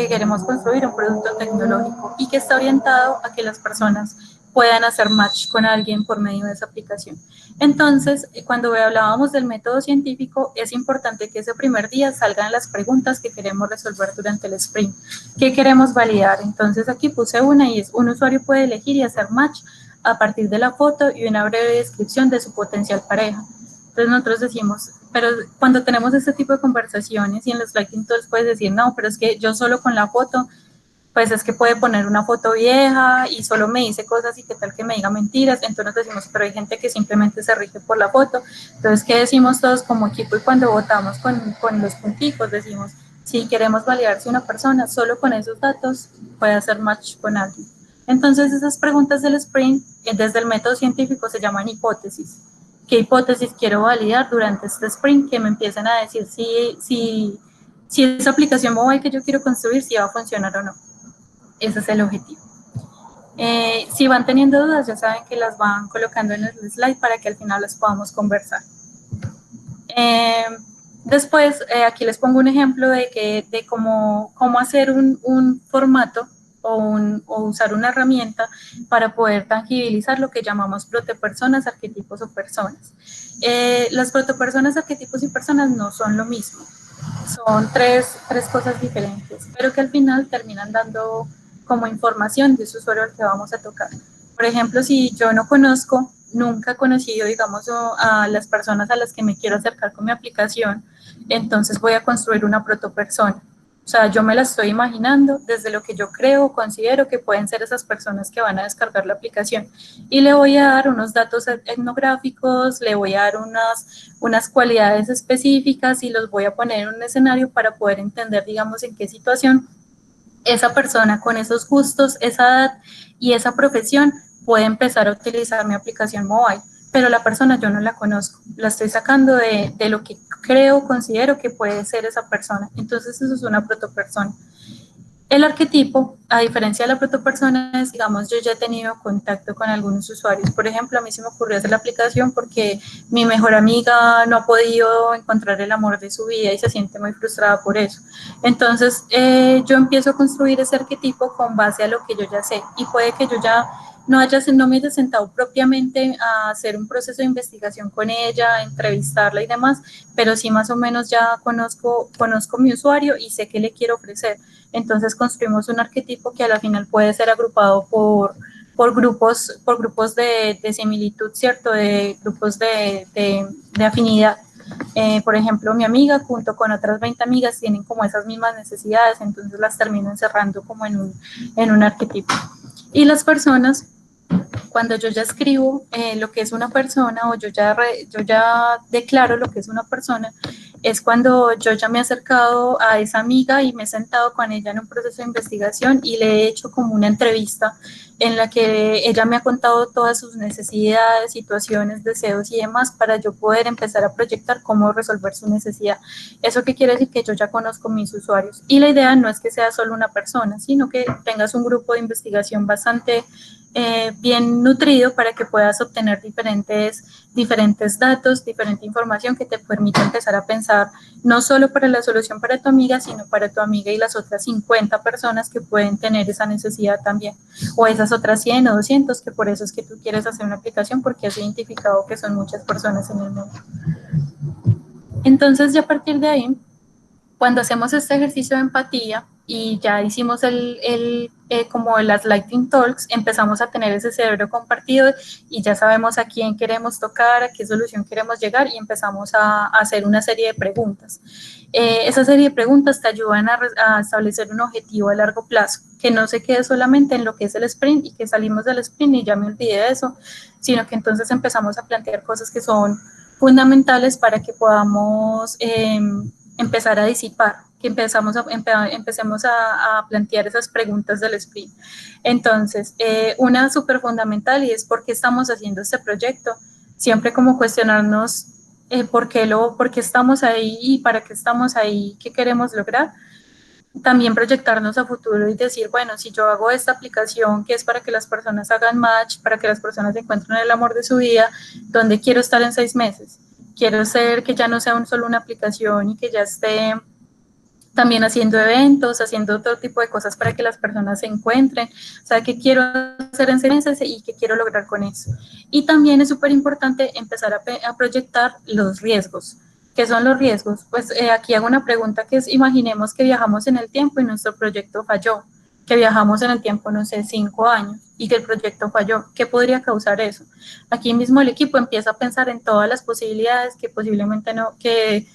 queremos construir un producto tecnológico y que está orientado a que las personas puedan hacer match con alguien por medio de esa aplicación. Entonces, cuando hablábamos del método científico, es importante que ese primer día salgan las preguntas que queremos resolver durante el sprint. ¿Qué queremos validar? Entonces, aquí puse una y es, un usuario puede elegir y hacer match a partir de la foto y una breve descripción de su potencial pareja. Entonces nosotros decimos, pero cuando tenemos este tipo de conversaciones y en los liking tools puedes decir, no, pero es que yo solo con la foto, pues es que puede poner una foto vieja y solo me dice cosas y qué tal que me diga mentiras. Entonces decimos, pero hay gente que simplemente se rige por la foto. Entonces, ¿qué decimos todos como equipo? Y cuando votamos con los punticos, decimos, si queremos validar si una persona solo con esos datos puede hacer match con alguien. Entonces, esas preguntas del sprint, desde el método científico, se llaman hipótesis. ¿Qué hipótesis quiero validar durante este sprint? Que me empiecen a decir si esa aplicación mobile que yo quiero construir, si va a funcionar o no. Ese es el objetivo. Si van teniendo dudas, ya saben que las van colocando en el slide para que al final las podamos conversar. Después, aquí les pongo un ejemplo de cómo hacer un formato o usar una herramienta para poder tangibilizar lo que llamamos protopersonas, arquetipos o personas. Las protopersonas, arquetipos y personas no son lo mismo. Son tres cosas diferentes, pero que al final terminan dando como información de ese usuario al que vamos a tocar. Por ejemplo, si yo no conozco, nunca he conocido, digamos, a las personas a las que me quiero acercar con mi aplicación, entonces voy a construir una protopersona. O sea, yo me la estoy imaginando desde lo que yo creo, considero que pueden ser esas personas que van a descargar la aplicación. Y le voy a dar unos datos etnográficos, le voy a dar unas cualidades específicas y los voy a poner en un escenario para poder entender, digamos, en qué situación esa persona con esos gustos, esa edad y esa profesión puede empezar a utilizar mi aplicación mobile. Pero la persona yo no la conozco, la estoy sacando de lo que creo, considero que puede ser esa persona. Entonces eso es una protopersona. El arquetipo, a diferencia de la protopersona, es, digamos, yo ya he tenido contacto con algunos usuarios. Por ejemplo, a mí se me ocurrió hacer la aplicación porque mi mejor amiga no ha podido encontrar el amor de su vida y se siente muy frustrada por eso. Entonces, yo empiezo a construir ese arquetipo con base a lo que yo ya sé y puede que yo ya no me haya sentado propiamente a hacer un proceso de investigación con ella, entrevistarla y demás, pero sí más o menos ya conozco mi usuario y sé qué le quiero ofrecer. Entonces construimos un arquetipo que a la final puede ser agrupado por grupos de similitud, ¿cierto? De grupos de afinidad. Por ejemplo, mi amiga junto con otras 20 amigas tienen como esas mismas necesidades, entonces las termino encerrando como en un arquetipo. Y las personas, cuando yo ya escribo lo que es una persona o yo ya declaro lo que es una persona, es cuando yo ya me he acercado a esa amiga y me he sentado con ella en un proceso de investigación y le he hecho como una entrevista en la que ella me ha contado todas sus necesidades, situaciones, deseos y demás para yo poder empezar a proyectar cómo resolver su necesidad. ¿Eso qué quiere decir? Que yo ya conozco mis usuarios. Y la idea no es que sea solo una persona, sino que tengas un grupo de investigación bastante bien nutrido para que puedas obtener diferentes datos, diferente información que te permita empezar a pensar no solo para la solución para tu amiga, sino para tu amiga y las otras 50 personas que pueden tener esa necesidad también, o esas otras 100 o 200, que por eso es que tú quieres hacer una aplicación, porque has identificado que son muchas personas en el mundo. Entonces, ya a partir de ahí, cuando hacemos este ejercicio de empatía y ya hicimos como las Lightning Talks, empezamos a tener ese cerebro compartido y ya sabemos a quién queremos tocar, a qué solución queremos llegar y empezamos a hacer una serie de preguntas. Esa serie de preguntas te ayudan a establecer un objetivo a largo plazo, que no se quede solamente en lo que es el sprint y que salimos del sprint y ya me olvidé de eso, sino que entonces empezamos a plantear cosas que son fundamentales para que podamos empezar a disipar, que empecemos a plantear esas preguntas del sprint. Entonces, una súper fundamental y es por qué estamos haciendo este proyecto, siempre como cuestionarnos por qué estamos ahí y para qué estamos ahí, qué queremos lograr. También proyectarnos a futuro y decir, bueno, si yo hago esta aplicación que es para que las personas hagan match, para que las personas encuentren el amor de su vida, ¿dónde quiero estar en 6 meses? Quiero ser que ya no sea solo una aplicación y que ya esté también haciendo eventos, haciendo otro tipo de cosas para que las personas se encuentren, o sea, qué quiero hacer en 6 meses y qué quiero lograr con eso. Y también es súper importante empezar a proyectar los riesgos. ¿Qué son los riesgos? Pues aquí hago una pregunta que es, imaginemos que viajamos en el tiempo y nuestro proyecto falló, que viajamos en el tiempo, no sé, 5 años y que el proyecto falló. ¿Qué podría causar eso? Aquí mismo el equipo empieza a pensar en todas las posibilidades que posiblemente no, que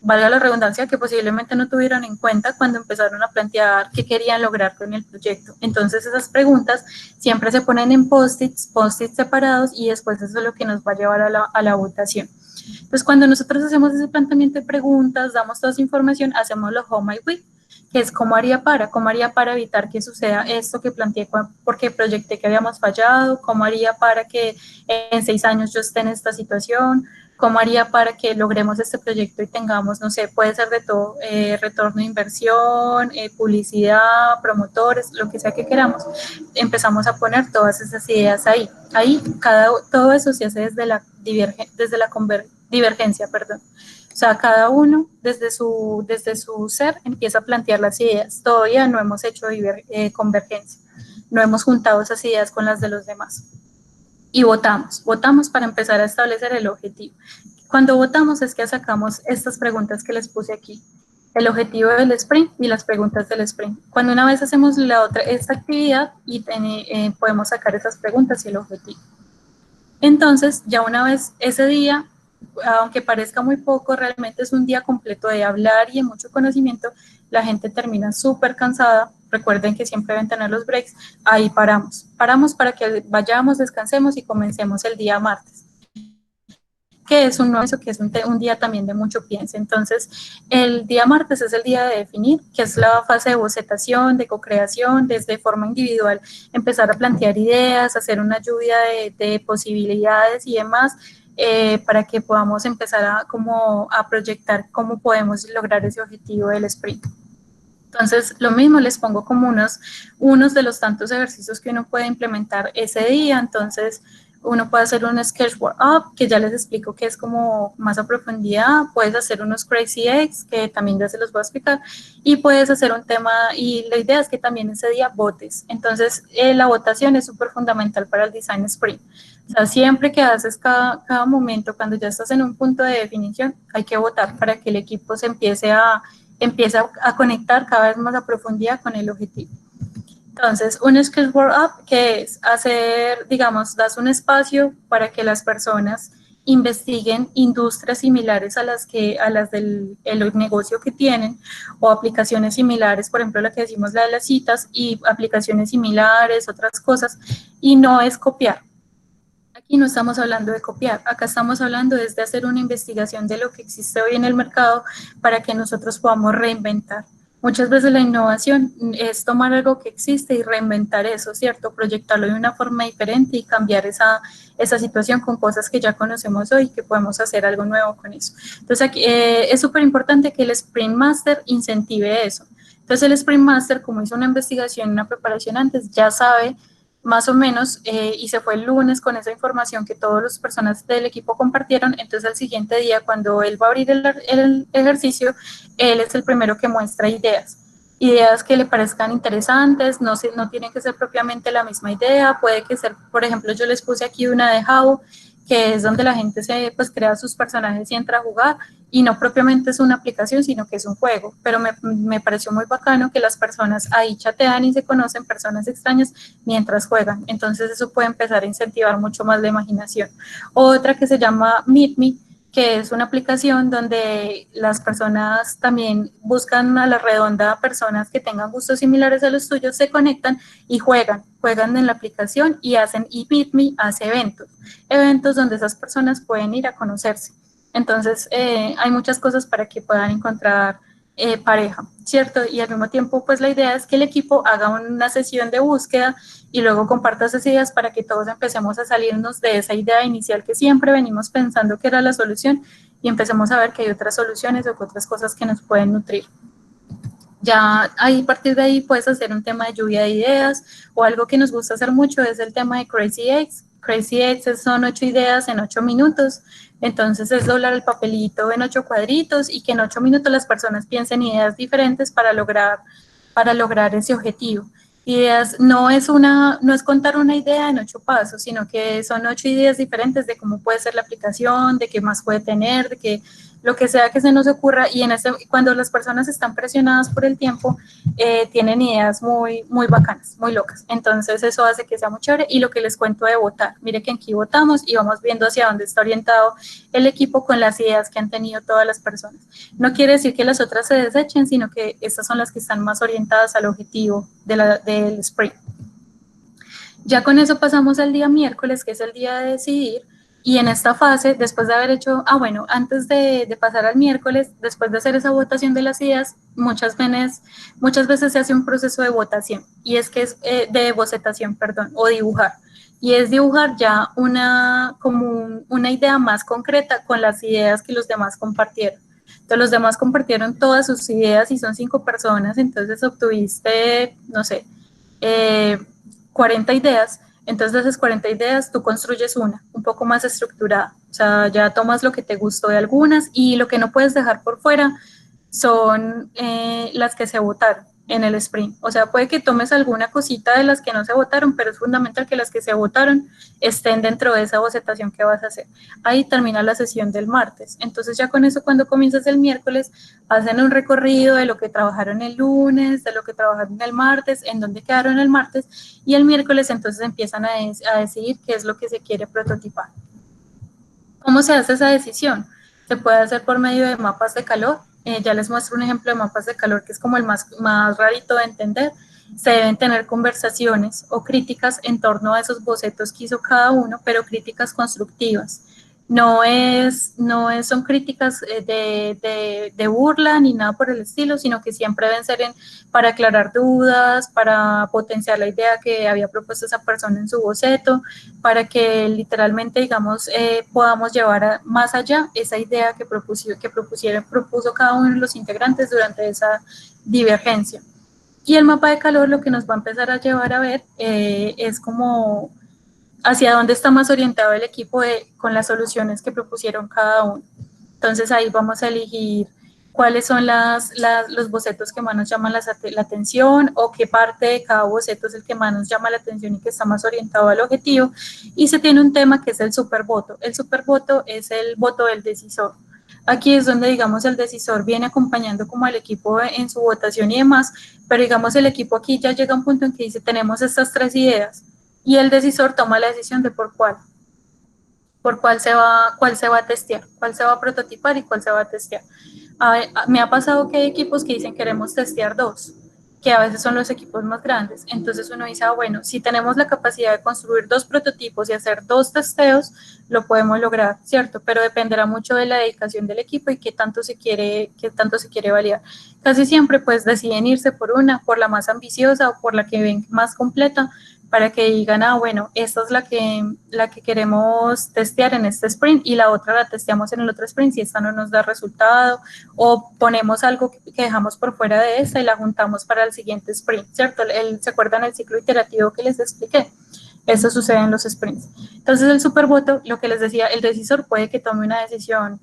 valga la redundancia, que posiblemente no tuvieron en cuenta cuando empezaron a plantear qué querían lograr con el proyecto. Entonces esas preguntas siempre se ponen en post-its separados y después eso es lo que nos va a llevar a la votación. Entonces cuando nosotros hacemos ese planteamiento de preguntas, damos toda esa información, hacemos lo How Might We, que es cómo haría para evitar que suceda esto que planteé porque proyecté que habíamos fallado, cómo haría para que en 6 años yo esté en esta situación, cómo haría para que logremos este proyecto y tengamos, no sé, puede ser de todo, retorno de inversión, publicidad, promotores, lo que sea que queramos. Empezamos a poner todas esas ideas ahí. Ahí todo eso se hace desde la divergencia, perdón. O sea, cada uno desde su ser empieza a plantear las ideas. Todavía no hemos hecho convergencia, no hemos juntado esas ideas con las de los demás. Y votamos para empezar a establecer el objetivo. Cuando votamos es que sacamos estas preguntas que les puse aquí, el objetivo del sprint y las preguntas del sprint. Cuando una vez hacemos esta actividad y podemos sacar esas preguntas y el objetivo. Entonces, ya una vez ese día, aunque parezca muy poco, realmente es un día completo de hablar y de mucho conocimiento, la gente termina súper cansada. Recuerden que siempre deben tener los breaks. Ahí paramos. Paramos para que vayamos, descansemos y comencemos el día martes, que es un día también de mucho piense. Entonces, el día martes es el día de definir, que es la fase de bocetación, de co-creación, desde forma individual, empezar a plantear ideas, hacer una lluvia de posibilidades y demás, para que podamos empezar a proyectar cómo podemos lograr ese objetivo del sprint. Entonces, lo mismo les pongo como unos de los tantos ejercicios que uno puede implementar ese día. Entonces, uno puede hacer un sketchboard up, que ya les explico que es como más a profundidad. Puedes hacer unos crazy eggs, que también ya se los voy a explicar. Y puedes hacer un tema, y la idea es que también ese día votes. Entonces, la votación es súper fundamental para el Design Sprint. O sea, siempre que haces cada momento, cuando ya estás en un punto de definición, hay que votar para que el equipo se empiece a conectar cada vez más a profundidad con el objetivo. Entonces, un sketchboard up, que es hacer, digamos, das un espacio para que las personas investiguen industrias similares a las del el negocio que tienen, o aplicaciones similares, por ejemplo, la que decimos, la de las citas, y aplicaciones similares, otras cosas, y no es copiar. Aquí no estamos hablando de copiar, acá estamos hablando de hacer una investigación de lo que existe hoy en el mercado para que nosotros podamos reinventar. Muchas veces la innovación es tomar algo que existe y reinventar eso, ¿cierto? Proyectarlo de una forma diferente y cambiar esa situación con cosas que ya conocemos hoy, que podemos hacer algo nuevo con eso. Entonces, aquí, es súper importante que el Sprint Master incentive eso. Entonces, el Sprint Master, como hizo una investigación, una preparación antes, ya sabe más o menos, y se fue el lunes con esa información que todas las personas del equipo compartieron. Entonces, al siguiente día, cuando él va a abrir el ejercicio, él es el primero que muestra ideas que le parezcan interesantes, no tiene que ser propiamente la misma idea, puede que ser, por ejemplo, yo les puse aquí una de Jabo, que es donde la gente pues, crea sus personajes y entra a jugar, y no propiamente es una aplicación, sino que es un juego, pero me pareció muy bacano que las personas ahí chatean y se conocen personas extrañas mientras juegan, entonces eso puede empezar a incentivar mucho más la imaginación. Otra que se llama Meet Me, que es una aplicación donde las personas también buscan a la redonda personas que tengan gustos similares a los tuyos, se conectan y juegan en la aplicación y MeetMe hace eventos donde esas personas pueden ir a conocerse. Entonces, hay muchas cosas para que puedan encontrar pareja, ¿cierto? Y al mismo tiempo, pues la idea es que el equipo haga una sesión de búsqueda y luego comparta esas ideas para que todos empecemos a salirnos de esa idea inicial que siempre venimos pensando que era la solución y empecemos a ver que hay otras soluciones o otras cosas que nos pueden nutrir. Ya ahí, a partir de ahí puedes hacer un tema de lluvia de ideas o algo que nos gusta hacer mucho es el tema de Crazy Eggs. Crazy Eggs son 8 ideas en 8 minutos, entonces es doblar el papelito en 8 cuadritos y que en 8 minutos las personas piensen ideas diferentes para lograr ese objetivo. Ideas no es contar una idea en 8 pasos, sino que son 8 ideas diferentes de cómo puede ser la aplicación, de qué más puede tener, de qué lo que sea que se nos ocurra, y cuando las personas están presionadas por el tiempo, tienen ideas muy bacanas, muy locas. Entonces eso hace que sea muy chévere. Y lo que les cuento de votar, mire que aquí votamos y vamos viendo hacia dónde está orientado el equipo con las ideas que han tenido todas las personas. No quiere decir que las otras se desechen, sino que estas son las que están más orientadas al objetivo del sprint. Ya con eso pasamos al día miércoles, que es el día de decidir, y en esta fase, después de haber hecho, antes de pasar al miércoles, después de hacer esa votación de las ideas, muchas veces se hace un proceso de votación, y es que es de bocetación, perdón, o dibujar. Y es dibujar ya una idea más concreta con las ideas que los demás compartieron. Entonces los demás compartieron todas sus ideas y son 5 personas, entonces obtuviste, no sé, 40 ideas, entonces de esas 40 ideas tú construyes una, un poco más estructurada, o sea, ya tomas lo que te gustó de algunas y lo que no puedes dejar por fuera son las que se votaron en el sprint. O sea, puede que tomes alguna cosita de las que no se votaron, pero es fundamental que las que se votaron estén dentro de esa bocetación que vas a hacer. Ahí termina la sesión del martes. Entonces ya con eso, cuando comienzas el miércoles, hacen un recorrido de lo que trabajaron el lunes, de lo que trabajaron el martes, en dónde quedaron el martes, y el miércoles entonces empiezan a decidir qué es lo que se quiere prototipar. ¿Cómo se hace esa decisión? Se puede hacer por medio de mapas de calor. Ya les muestro un ejemplo de mapas de calor que es como el más rarito de entender. Se deben tener conversaciones o críticas en torno a esos bocetos que hizo cada uno, pero críticas constructivas. Son críticas de burla ni nada por el estilo, sino que siempre deben ser para aclarar dudas, para potenciar la idea que había propuesto esa persona en su boceto, para que literalmente, digamos, podamos llevar más allá esa idea que propuso cada uno de los integrantes durante esa divergencia. Y el mapa de calor lo que nos va a empezar a llevar a ver es como hacia dónde está más orientado el equipo con las soluciones que propusieron cada uno. Entonces ahí vamos a elegir cuáles son los bocetos que más nos llaman la atención o qué parte de cada boceto es el que más nos llama la atención y que está más orientado al objetivo. Y se tiene un tema que es el supervoto. El supervoto es el voto del decisor. Aquí es donde, digamos, el decisor viene acompañando como al equipo en su votación y demás, pero digamos el equipo aquí ya llega a un punto en que dice, tenemos estas 3 ideas, y el decisor toma la decisión de por cuál se va a testear, cuál se va a prototipar y cuál se va a testear. Me ha pasado que hay equipos que dicen queremos testear 2, que a veces son los equipos más grandes. Entonces uno dice, bueno, si tenemos la capacidad de construir 2 prototipos y hacer 2 testeos, lo podemos lograr, ¿cierto? Pero dependerá mucho de la dedicación del equipo y qué tanto se quiere validar. Casi siempre pues deciden irse por una, por la más ambiciosa o por la que ven más completa, para que digan, bueno, esta es la que queremos testear en este sprint y la otra la testeamos en el otro sprint si esta no nos da resultado, o ponemos algo que dejamos por fuera de esta y la juntamos para el siguiente sprint, ¿cierto? ¿Se acuerdan el ciclo iterativo que les expliqué? Eso sucede en los sprints. Entonces el supervoto, lo que les decía, el decisor puede que tome una decisión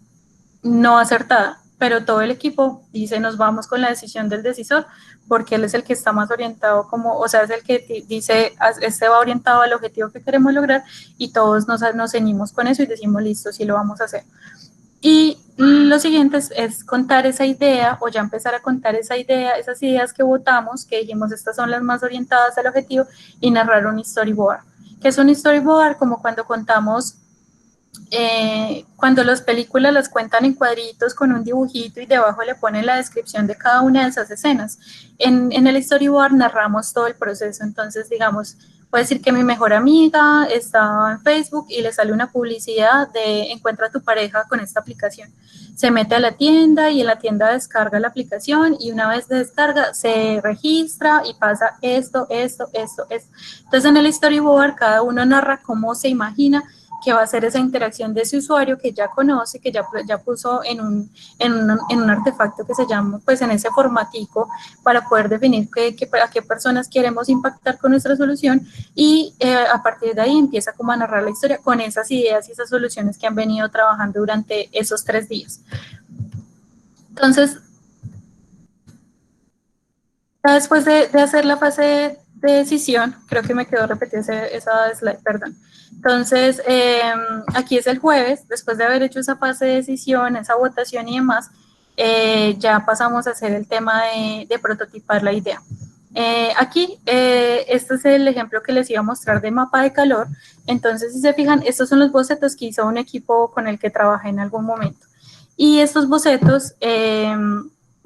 no acertada, pero todo el equipo dice nos vamos con la decisión del decisor porque él es el que está más orientado o sea, es el que dice este va orientado al objetivo que queremos lograr y todos nos ceñimos con eso y decimos listo, sí lo vamos a hacer. Y lo siguiente es contar esa idea o ya empezar a contar esa idea, esas ideas que votamos, que dijimos estas son las más orientadas al objetivo y narrar un storyboard. ¿Qué es un storyboard? Como cuando contamos cuando las películas las cuentan en cuadritos con un dibujito y debajo le ponen la descripción de cada una de esas escenas. En el storyboard narramos todo el proceso, entonces digamos, puede decir que mi mejor amiga está en Facebook y le sale una publicidad de encuentra a tu pareja con esta aplicación. Se mete a la tienda y en la tienda descarga la aplicación y una vez de descarga se registra y pasa esto. Entonces en el storyboard cada uno narra cómo se imagina que va a ser esa interacción de ese usuario que ya conoce, que ya puso en un artefacto que se llama, pues en ese formatico, para poder definir a qué personas queremos impactar con nuestra solución y a partir de ahí empieza como a narrar la historia con esas ideas y esas soluciones que han venido trabajando durante esos 3 días. Entonces, después de hacer la fase de decisión, creo que me quedó repetir esa slide, perdón. Entonces, aquí es el jueves, después de haber hecho esa fase de decisión, esa votación y demás, ya pasamos a hacer el tema de prototipar la idea. Aquí, este es el ejemplo que les iba a mostrar de mapa de calor. Entonces, si se fijan, estos son los bocetos que hizo un equipo con el que trabajé en algún momento. Y estos bocetos,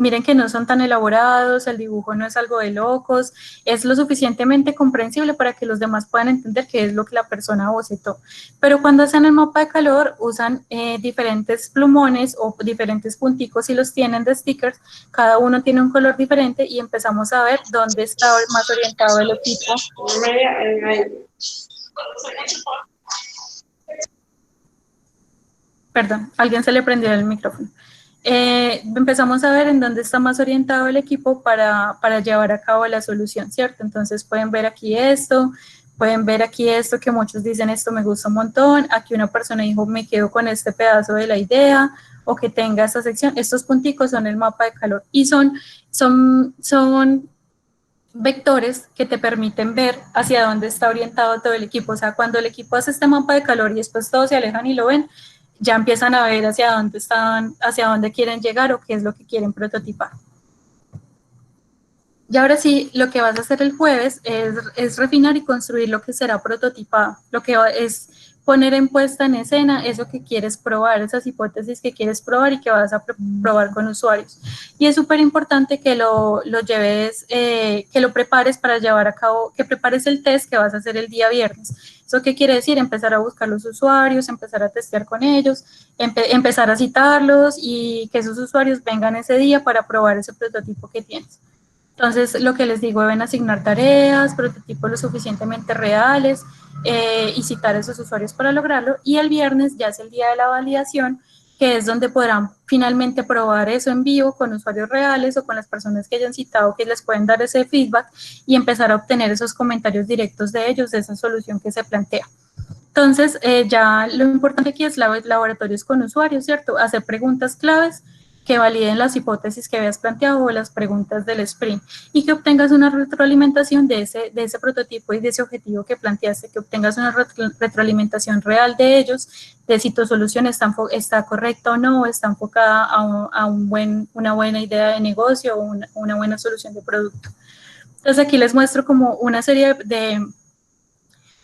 miren que no son tan elaborados, el dibujo no es algo de locos, es lo suficientemente comprensible para que los demás puedan entender qué es lo que la persona bocetó. Pero cuando hacen el mapa de calor, usan diferentes plumones o diferentes punticos y los tienen de stickers, cada uno tiene un color diferente y empezamos a ver dónde está más orientado el equipo. Perdón, alguien se le prendió el micrófono. Empezamos a ver en dónde está más orientado el equipo para llevar a cabo la solución, ¿cierto? Entonces pueden ver aquí esto, pueden ver aquí esto, que muchos dicen esto me gusta un montón, aquí una persona dijo me quedo con este pedazo de la idea, o que tenga esta sección, estos punticos son el mapa de calor y son vectores que te permiten ver hacia dónde está orientado todo el equipo, o sea, cuando el equipo hace este mapa de calor y después todos se alejan y lo ven, ya empiezan a ver hacia dónde quieren llegar o qué es lo que quieren prototipar. Y ahora sí, lo que vas a hacer el jueves es refinar y construir lo que será prototipado, lo que es poner en puesta en escena eso que quieres probar, esas hipótesis que quieres probar y que vas a probar con usuarios. Y es súper importante que lo lleves, que lo prepares para llevar a cabo, que prepares el test que vas a hacer el día viernes. ¿Eso qué quiere decir? Empezar a buscar los usuarios, empezar a testear con ellos, empezar a citarlos y que esos usuarios vengan ese día para probar ese prototipo que tienes. Entonces, lo que les digo, deben asignar tareas, prototipos lo suficientemente reales y citar a esos usuarios para lograrlo. Y el viernes ya es el día de la validación, que es donde podrán finalmente probar eso en vivo con usuarios reales o con las personas que hayan citado, que les pueden dar ese feedback y empezar a obtener esos comentarios directos de ellos, de esa solución que se plantea. Entonces, ya lo importante aquí es laboratorios con usuarios, ¿cierto? Hacer preguntas claves que validen las hipótesis que habías planteado o las preguntas del sprint y que obtengas una retroalimentación de ese prototipo y de ese objetivo que planteaste, que obtengas una retroalimentación real de ellos, de si tu solución está correcta o no, está enfocada a una buena idea de negocio o una buena solución de producto. Entonces aquí les muestro como una serie de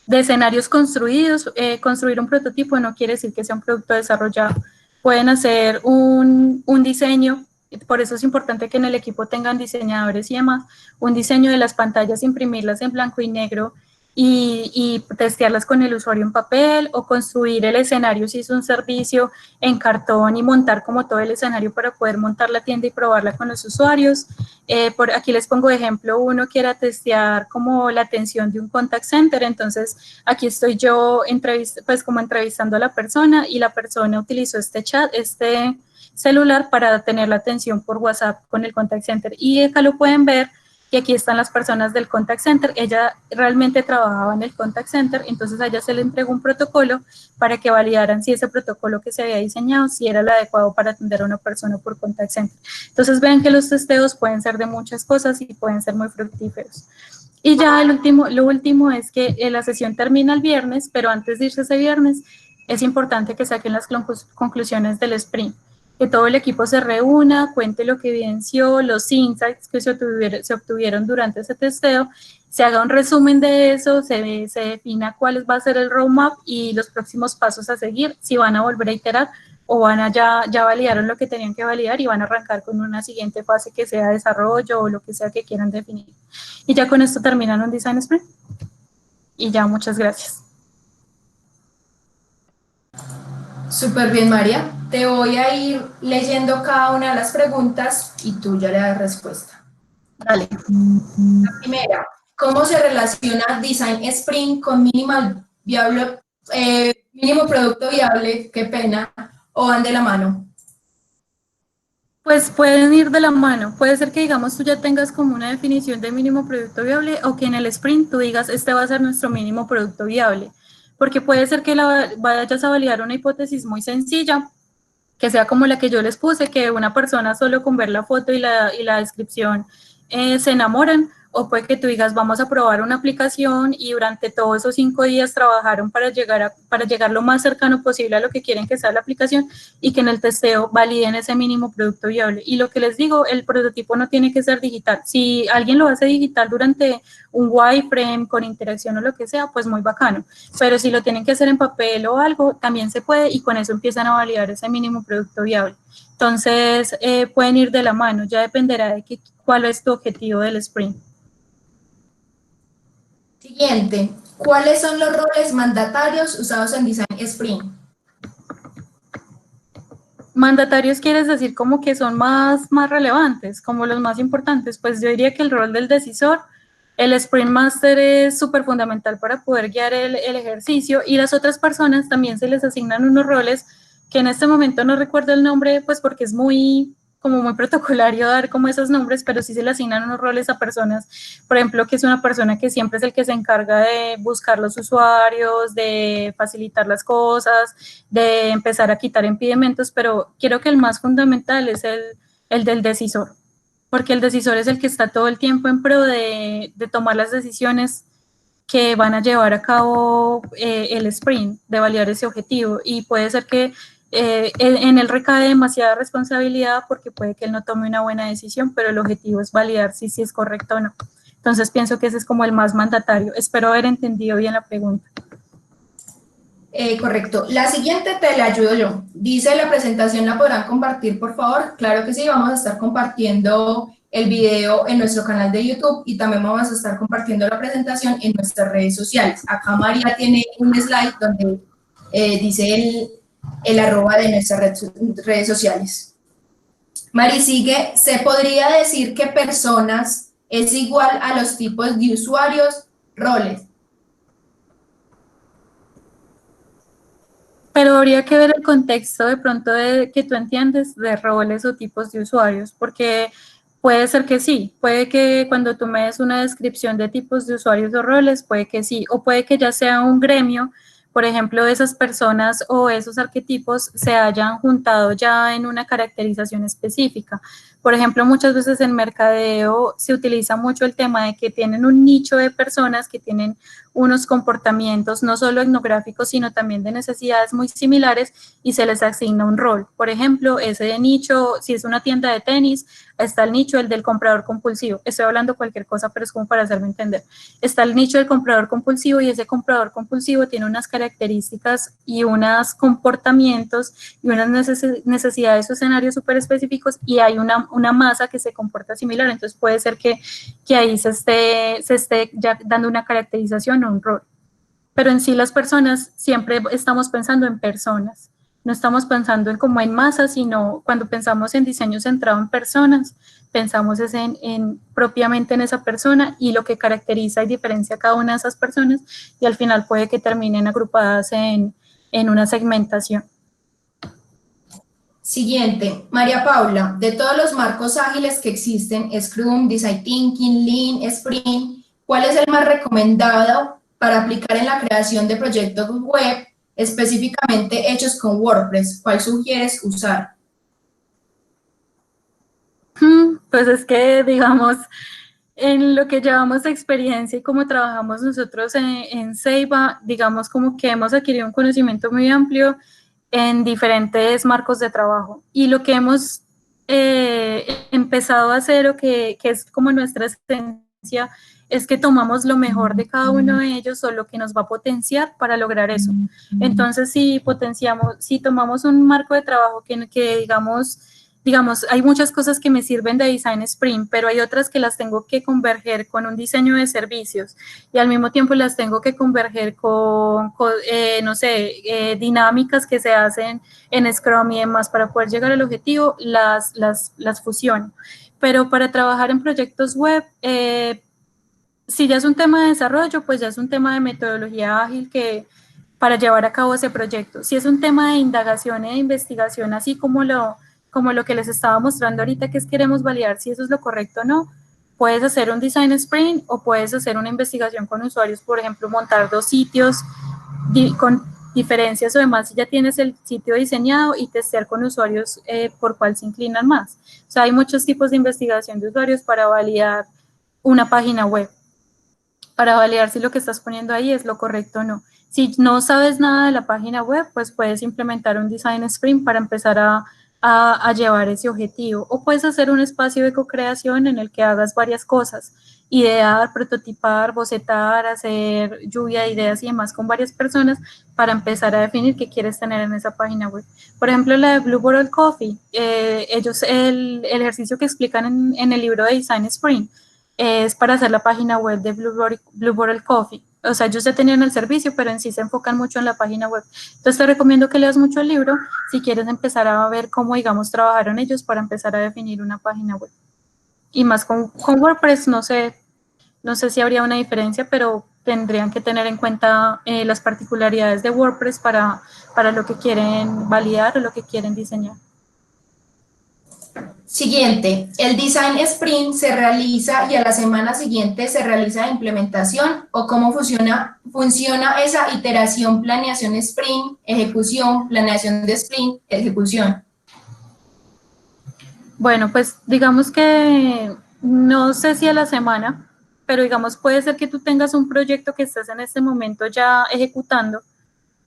escenarios construidos. Construir un prototipo no quiere decir que sea un producto desarrollado. Pueden hacer un diseño por eso es importante que en el equipo tengan diseñadores y demás, un diseño de las pantallas, imprimirlas en blanco y negro y testearlas con el usuario en papel, o construir el escenario si es un servicio en cartón y montar como todo el escenario para poder montar la tienda y probarla con los usuarios. Por aquí les pongo de ejemplo uno que era testear como la atención de un contact center. Entonces aquí estoy yo pues como entrevistando a la persona, y la persona utilizó este chat, este celular, para tener la atención por WhatsApp con el contact center. Y acá lo pueden ver, que aquí están las personas del contact center. Ella realmente trabajaba en el contact center, entonces a ella se le entregó un protocolo para que validaran si ese protocolo que se había diseñado, si era el adecuado para atender a una persona por contact center. Entonces vean que los testeos pueden ser de muchas cosas y pueden ser muy fructíferos. Y ya lo último es que la sesión termina el viernes, pero antes de irse ese viernes, es importante que saquen las conclusiones del sprint, que todo el equipo se reúna, cuente lo que evidenció, los insights que se obtuvieron durante ese testeo, se haga un resumen de eso, se defina cuál va a ser el roadmap y los próximos pasos a seguir, si van a volver a iterar o ya validaron lo que tenían que validar y van a arrancar con una siguiente fase que sea desarrollo o lo que sea que quieran definir. Y ya con esto terminan un design sprint. Y ya, muchas gracias. Súper bien, María. Te voy a ir leyendo cada una de las preguntas y tú ya le das respuesta. Dale. La primera, ¿cómo se relaciona Design Sprint con mínimo producto viable? Qué pena. ¿O van de la mano? Pues pueden ir de la mano. Puede ser que, digamos, tú ya tengas como una definición de mínimo producto viable, o que en el sprint tú digas, este va a ser nuestro mínimo producto viable. Porque puede ser que vayas a validar una hipótesis muy sencilla, que sea como la que yo les puse, que una persona solo con ver la foto y la descripción se enamoran, o puede que tú digas, vamos a probar una aplicación y durante todos esos 5 días trabajaron para llegar lo más cercano posible a lo que quieren que sea la aplicación, y que en el testeo validen ese mínimo producto viable. Y lo que les digo, el prototipo no tiene que ser digital. Si alguien lo hace digital durante un wireframe con interacción o lo que sea, pues muy bacano. Pero si lo tienen que hacer en papel o algo, también se puede, y con eso empiezan a validar ese mínimo producto viable. Entonces, pueden ir de la mano, ya dependerá de cuál es tu objetivo del sprint. Siguiente, ¿cuáles son los roles mandatarios usados en Design Sprint? Mandatarios quieres decir como que son más relevantes, como los más importantes. Pues yo diría que el rol del decisor, el Sprint Master, es súper fundamental para poder guiar el ejercicio, y las otras personas también se les asignan unos roles que en este momento no recuerdo el nombre, pues porque es muy protocolario dar como esos nombres, pero sí se le asignan unos roles a personas, por ejemplo, que es una persona que siempre es el que se encarga de buscar los usuarios, de facilitar las cosas, de empezar a quitar impedimentos, pero quiero que el más fundamental es el del decisor, porque el decisor es el que está todo el tiempo en pro de tomar las decisiones que van a llevar a cabo el sprint, de validar ese objetivo, y puede ser que en él recae demasiada responsabilidad, porque puede que él no tome una buena decisión, pero el objetivo es validar si es correcto o no. Entonces pienso que ese es como el más mandatario. Espero haber entendido bien la pregunta. Correcto. La siguiente te la ayudo yo. Dice, la presentación la podrán compartir, por favor. Claro que sí, vamos a estar compartiendo el video en nuestro canal de YouTube, y también vamos a estar compartiendo la presentación en nuestras redes sociales. Acá María tiene un slide donde dice el arroba de nuestras redes sociales. Mari sigue, ¿se podría decir que personas es igual a los tipos de usuarios, roles? Pero habría que ver el contexto de pronto de que tú entiendes de roles o tipos de usuarios, porque puede ser que sí, puede que cuando tú me des una descripción de tipos de usuarios o roles, puede que sí, o puede que ya sea un gremio, por ejemplo, esas personas o esos arquetipos se hayan juntado ya en una caracterización específica. Por ejemplo, muchas veces en mercadeo se utiliza mucho el tema de que tienen un nicho de personas que tienen unos comportamientos no solo etnográficos, sino también de necesidades muy similares y se les asigna un rol. Por ejemplo, ese nicho, si es una tienda de tenis, está el nicho, el del comprador compulsivo. Estoy hablando cualquier cosa, pero es como para hacerme entender. Está el nicho del comprador compulsivo y ese comprador compulsivo tiene unas características y unos comportamientos y unas necesidades o escenarios súper específicos y hay una masa que se comporta similar. Entonces puede ser que ahí se esté ya dando una caracterización o un rol. Pero en sí las personas siempre estamos pensando en personas. No estamos pensando en como en masa, sino cuando pensamos en diseño centrado en personas, pensamos es propiamente en esa persona y lo que caracteriza y diferencia a cada una de esas personas y al final puede que terminen agrupadas en una segmentación. Siguiente, María Paula, de todos los marcos ágiles que existen, Scrum, Design Thinking, Lean, Sprint, ¿cuál es el más recomendado para aplicar en la creación de proyectos web, específicamente hechos con WordPress? ¿Cuál sugieres usar? Pues es que, digamos, en lo que llevamos de experiencia y cómo trabajamos nosotros en Ceiba, digamos como que hemos adquirido un conocimiento muy amplio en diferentes marcos de trabajo. Y lo que hemos empezado a hacer, o que es como nuestra esencia, es que tomamos lo mejor de cada uno de ellos o lo que nos va a potenciar para lograr eso. Entonces, si tomamos un marco de trabajo que digamos, hay muchas cosas que me sirven de Design Sprint, pero hay otras que las tengo que converger con un diseño de servicios y al mismo tiempo las tengo que converger con no sé, dinámicas que se hacen en Scrum y demás para poder llegar al objetivo, las fusiono. Pero para trabajar en proyectos web, si ya es un tema de desarrollo, pues ya es un tema de metodología ágil para llevar a cabo ese proyecto. Si es un tema de indagación e de investigación, así como lo que les estaba mostrando ahorita, que es queremos validar si eso es lo correcto o no, puedes hacer un design sprint o puedes hacer una investigación con usuarios, por ejemplo, montar 2 sitios con diferencias o demás, si ya tienes el sitio diseñado y testear con usuarios por cuál se inclinan más. O sea, hay muchos tipos de investigación de usuarios para validar una página web, para validar si lo que estás poniendo ahí es lo correcto o no. Si no sabes nada de la página web, pues puedes implementar un design sprint para empezar a llevar ese objetivo. O puedes hacer un espacio de co-creación en el que hagas varias cosas, idear, prototipar, bocetar, hacer lluvia de ideas y demás con varias personas para empezar a definir qué quieres tener en esa página web. Por ejemplo, la de Blue Bottle Coffee, ellos el ejercicio que explican en el libro de Design Sprint es para hacer la página web de Blue Bottle Coffee. O sea, ellos ya tenían el servicio, pero en sí se enfocan mucho en la página web. Entonces te recomiendo que leas mucho el libro si quieres empezar a ver cómo, digamos, trabajaron ellos para empezar a definir una página web. Y más con WordPress, no sé si habría una diferencia, pero tendrían que tener en cuenta las particularidades de WordPress para lo que quieren validar o lo que quieren diseñar. Siguiente, el Design Sprint se realiza y a la semana siguiente se realiza la implementación, o cómo funciona esa iteración, planeación sprint, ejecución, planeación de sprint, ejecución. Bueno, pues digamos que no sé si a la semana, pero digamos puede ser que tú tengas un proyecto que estés en este momento ya ejecutando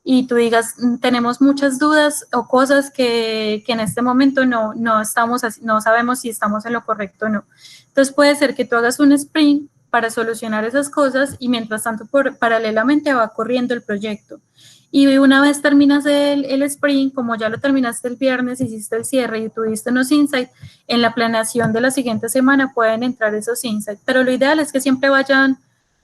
y tú digas, tenemos muchas dudas o cosas que en este momento no sabemos si estamos en lo correcto o no. Entonces puede ser que tú hagas un sprint para solucionar esas cosas y mientras tanto paralelamente va corriendo el proyecto. Y una vez terminas el sprint, como ya lo terminaste el viernes, hiciste el cierre y tuviste unos insights, en la planeación de la siguiente semana pueden entrar esos insights, pero lo ideal es que siempre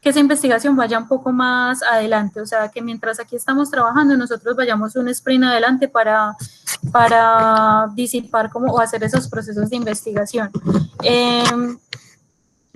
que esa investigación vaya un poco más adelante, o sea, que mientras aquí estamos trabajando, nosotros vayamos un sprint adelante para disipar o hacer esos procesos de investigación.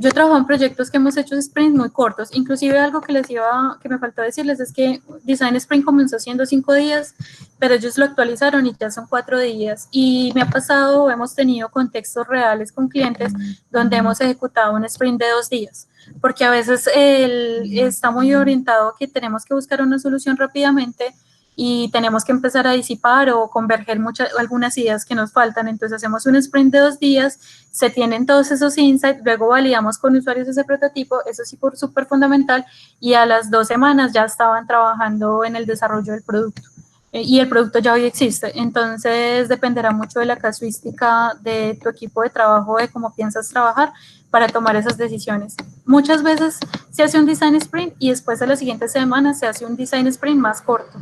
Yo he trabajado en proyectos que hemos hecho sprints muy cortos, inclusive algo que me faltó decirles es que Design Sprint comenzó siendo 5 días, pero ellos lo actualizaron y ya son 4 días. Y me ha pasado, hemos tenido contextos reales con clientes donde hemos ejecutado un sprint de 2 días, porque a veces está muy orientado a que tenemos que buscar una solución rápidamente y tenemos que empezar a disipar o converger algunas ideas que nos faltan. Entonces hacemos un sprint de 2 días, se tienen todos esos insights, luego validamos con usuarios ese prototipo, eso sí por súper fundamental, y a las 2 semanas ya estaban trabajando en el desarrollo del producto. Y el producto ya hoy existe, entonces dependerá mucho de la casuística de tu equipo de trabajo, de cómo piensas trabajar para tomar esas decisiones. Muchas veces se hace un design sprint y después de las siguientes semanas se hace un design sprint más corto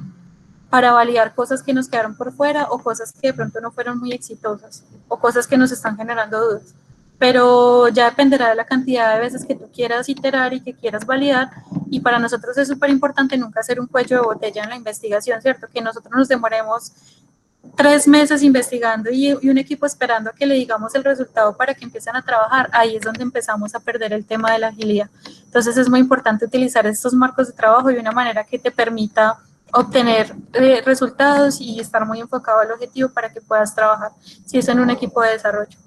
para validar cosas que nos quedaron por fuera o cosas que de pronto no fueron muy exitosas o cosas que nos están generando dudas. Pero ya dependerá de la cantidad de veces que tú quieras iterar y que quieras validar, y para nosotros es súper importante nunca hacer un cuello de botella en la investigación, ¿cierto? Que nosotros nos demoremos 3 meses investigando y un equipo esperando a que le digamos el resultado para que empiecen a trabajar. Ahí es donde empezamos a perder el tema de la agilidad. Entonces es muy importante utilizar estos marcos de trabajo de una manera que te permita obtener resultados y estar muy enfocado al objetivo para que puedas trabajar, si es en un equipo de desarrollo.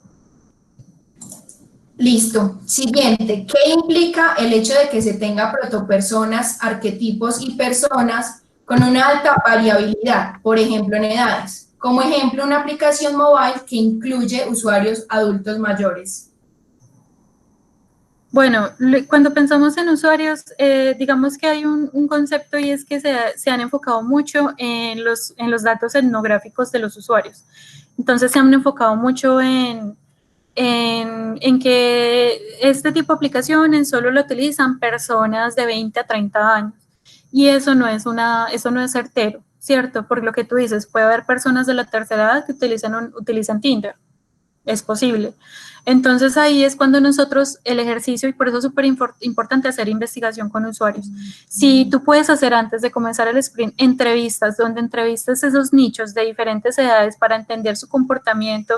Listo. Siguiente, ¿qué implica el hecho de que se tenga protopersonas, arquetipos y personas con una alta variabilidad, por ejemplo, en edades? Como ejemplo, una aplicación mobile que incluye usuarios adultos mayores. Bueno, cuando pensamos en usuarios, digamos que hay un concepto, y es que se han enfocado mucho en los datos etnográficos de los usuarios. Entonces se han enfocado mucho en que este tipo de aplicaciones solo lo utilizan personas de 20 a 30 años. Y eso no es certero, ¿cierto? Por lo que tú dices, puede haber personas de la tercera edad que utilizan Tinder. Es posible. Entonces ahí es cuando nosotros el ejercicio, y por eso es súper importante hacer investigación con usuarios. Si tú puedes hacer antes de comenzar el sprint entrevistas, donde entrevistas esos nichos de diferentes edades para entender su comportamiento,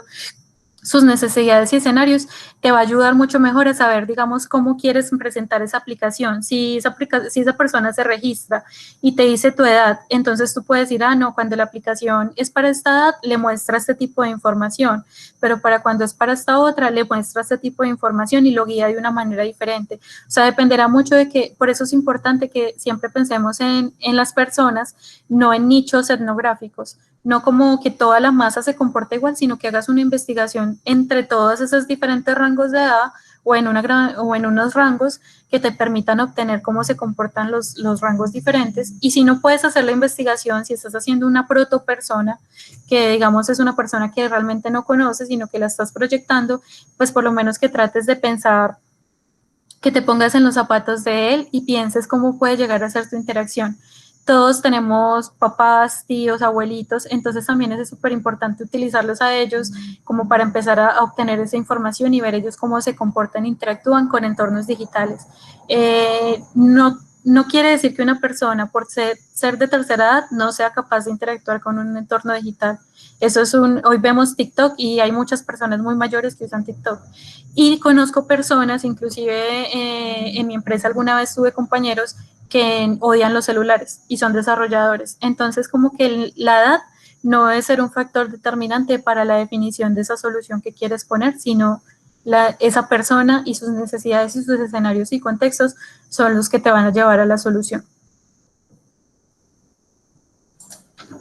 sus necesidades y escenarios, te va a ayudar mucho mejor a saber, digamos, cómo quieres presentar esa aplicación. Si esa persona se registra y te dice tu edad, entonces tú puedes decir, no, cuando la aplicación es para esta edad, le muestra este tipo de información, pero para cuando es para esta otra, le muestra este tipo de información y lo guía de una manera diferente. O sea, dependerá mucho de que, por eso es importante que siempre pensemos en las personas, no en nichos etnográficos. No como que toda la masa se comporta igual, sino que hagas una investigación entre todos esos diferentes rangos de edad o en unos rangos que te permitan obtener cómo se comportan los rangos diferentes. Y si no puedes hacer la investigación, si estás haciendo una protopersona, que digamos es una persona que realmente no conoces, sino que la estás proyectando, pues por lo menos que trates de pensar, que te pongas en los zapatos de él y pienses cómo puede llegar a ser tu interacción. Todos tenemos papás, tíos, abuelitos, entonces también es súper importante utilizarlos a ellos como para empezar a obtener esa información y ver ellos cómo se comportan e interactúan con entornos digitales. No quiere decir que una persona, por ser de tercera edad, no sea capaz de interactuar con un entorno digital. Hoy vemos TikTok y hay muchas personas muy mayores que usan TikTok. Y conozco personas, inclusive en mi empresa alguna vez tuve compañeros que odian los celulares y son desarrolladores. Entonces, como que la edad no debe ser un factor determinante para la definición de esa solución que quieres poner, sino esa persona y sus necesidades y sus escenarios y contextos son los que te van a llevar a la solución.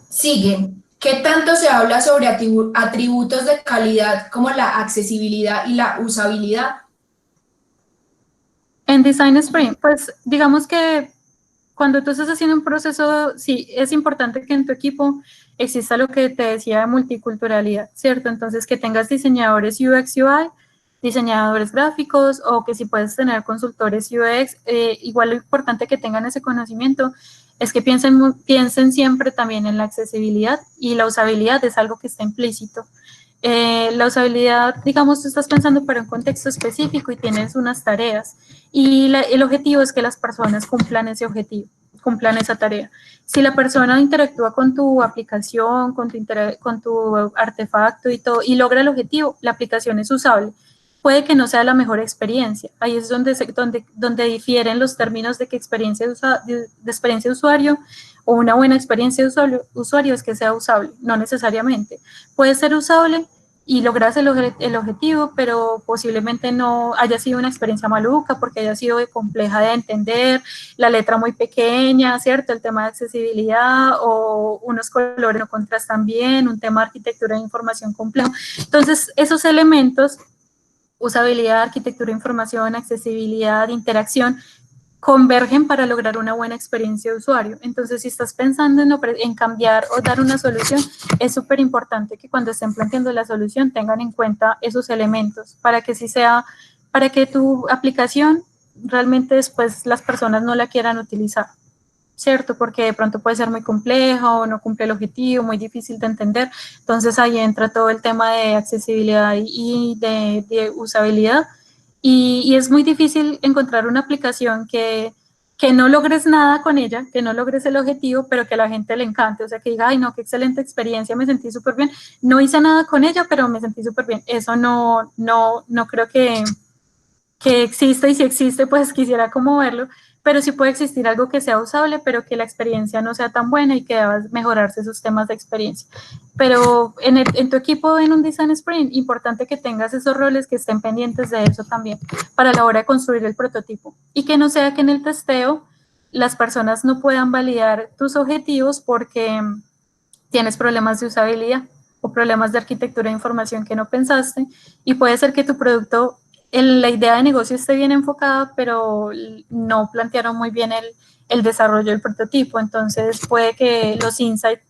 Sigue. ¿Qué tanto se habla sobre atributos de calidad como la accesibilidad y la usabilidad? En Design Sprint, pues digamos que cuando tú estás haciendo un proceso, sí, es importante que en tu equipo exista lo que te decía de multiculturalidad, ¿cierto? Entonces, que tengas diseñadores UX, UI, diseñadores gráficos, o que si puedes tener consultores UX, igual lo importante que tengan ese conocimiento es que piensen siempre también en la accesibilidad, y la usabilidad es algo que está implícito. La usabilidad, digamos, tú estás pensando para un contexto específico y tienes unas tareas, y el objetivo es que las personas cumplan ese objetivo, cumplan esa tarea. Si la persona interactúa con tu aplicación, con tu artefacto y todo, y logra el objetivo, la aplicación es usable. Puede que no sea la mejor experiencia. Ahí es donde difieren los términos de que experiencia de usuario o una buena experiencia de usuario es que sea usable, no necesariamente. Puede ser usable y logras el objetivo, pero posiblemente no haya sido una experiencia maluca porque haya sido compleja de entender, la letra muy pequeña, ¿cierto? El tema de accesibilidad o unos colores no contrastan bien, un tema de arquitectura de información complejo. Entonces, esos elementos, usabilidad, arquitectura de información, accesibilidad, interacción, convergen para lograr una buena experiencia de usuario. Entonces, si estás pensando en cambiar o dar una solución, es súper importante que cuando estén planteando la solución tengan en cuenta esos elementos para que para que tu aplicación realmente después las personas no la quieran utilizar, ¿cierto? Porque de pronto puede ser muy compleja o no cumple el objetivo, muy difícil de entender. Entonces ahí entra todo el tema de accesibilidad y de usabilidad. Y es muy difícil encontrar una aplicación que no logres nada con ella, que no logres el objetivo, pero que a la gente le encante. O sea, que diga, ay, no, qué excelente experiencia, me sentí súper bien. No hice nada con ella, pero me sentí súper bien. Eso no creo que existe, y si existe, pues quisiera como verlo, pero sí puede existir algo que sea usable, pero que la experiencia no sea tan buena y que deba mejorarse esos temas de experiencia. Pero en tu equipo, en un Design Sprint, importante que tengas esos roles que estén pendientes de eso también, para la hora de construir el prototipo. Y que no sea que en el testeo las personas no puedan validar tus objetivos porque tienes problemas de usabilidad o problemas de arquitectura de información que no pensaste, y puede ser que tu producto, la idea de negocio esté bien enfocada, pero no plantearon muy bien el desarrollo del prototipo. Entonces puede que los insights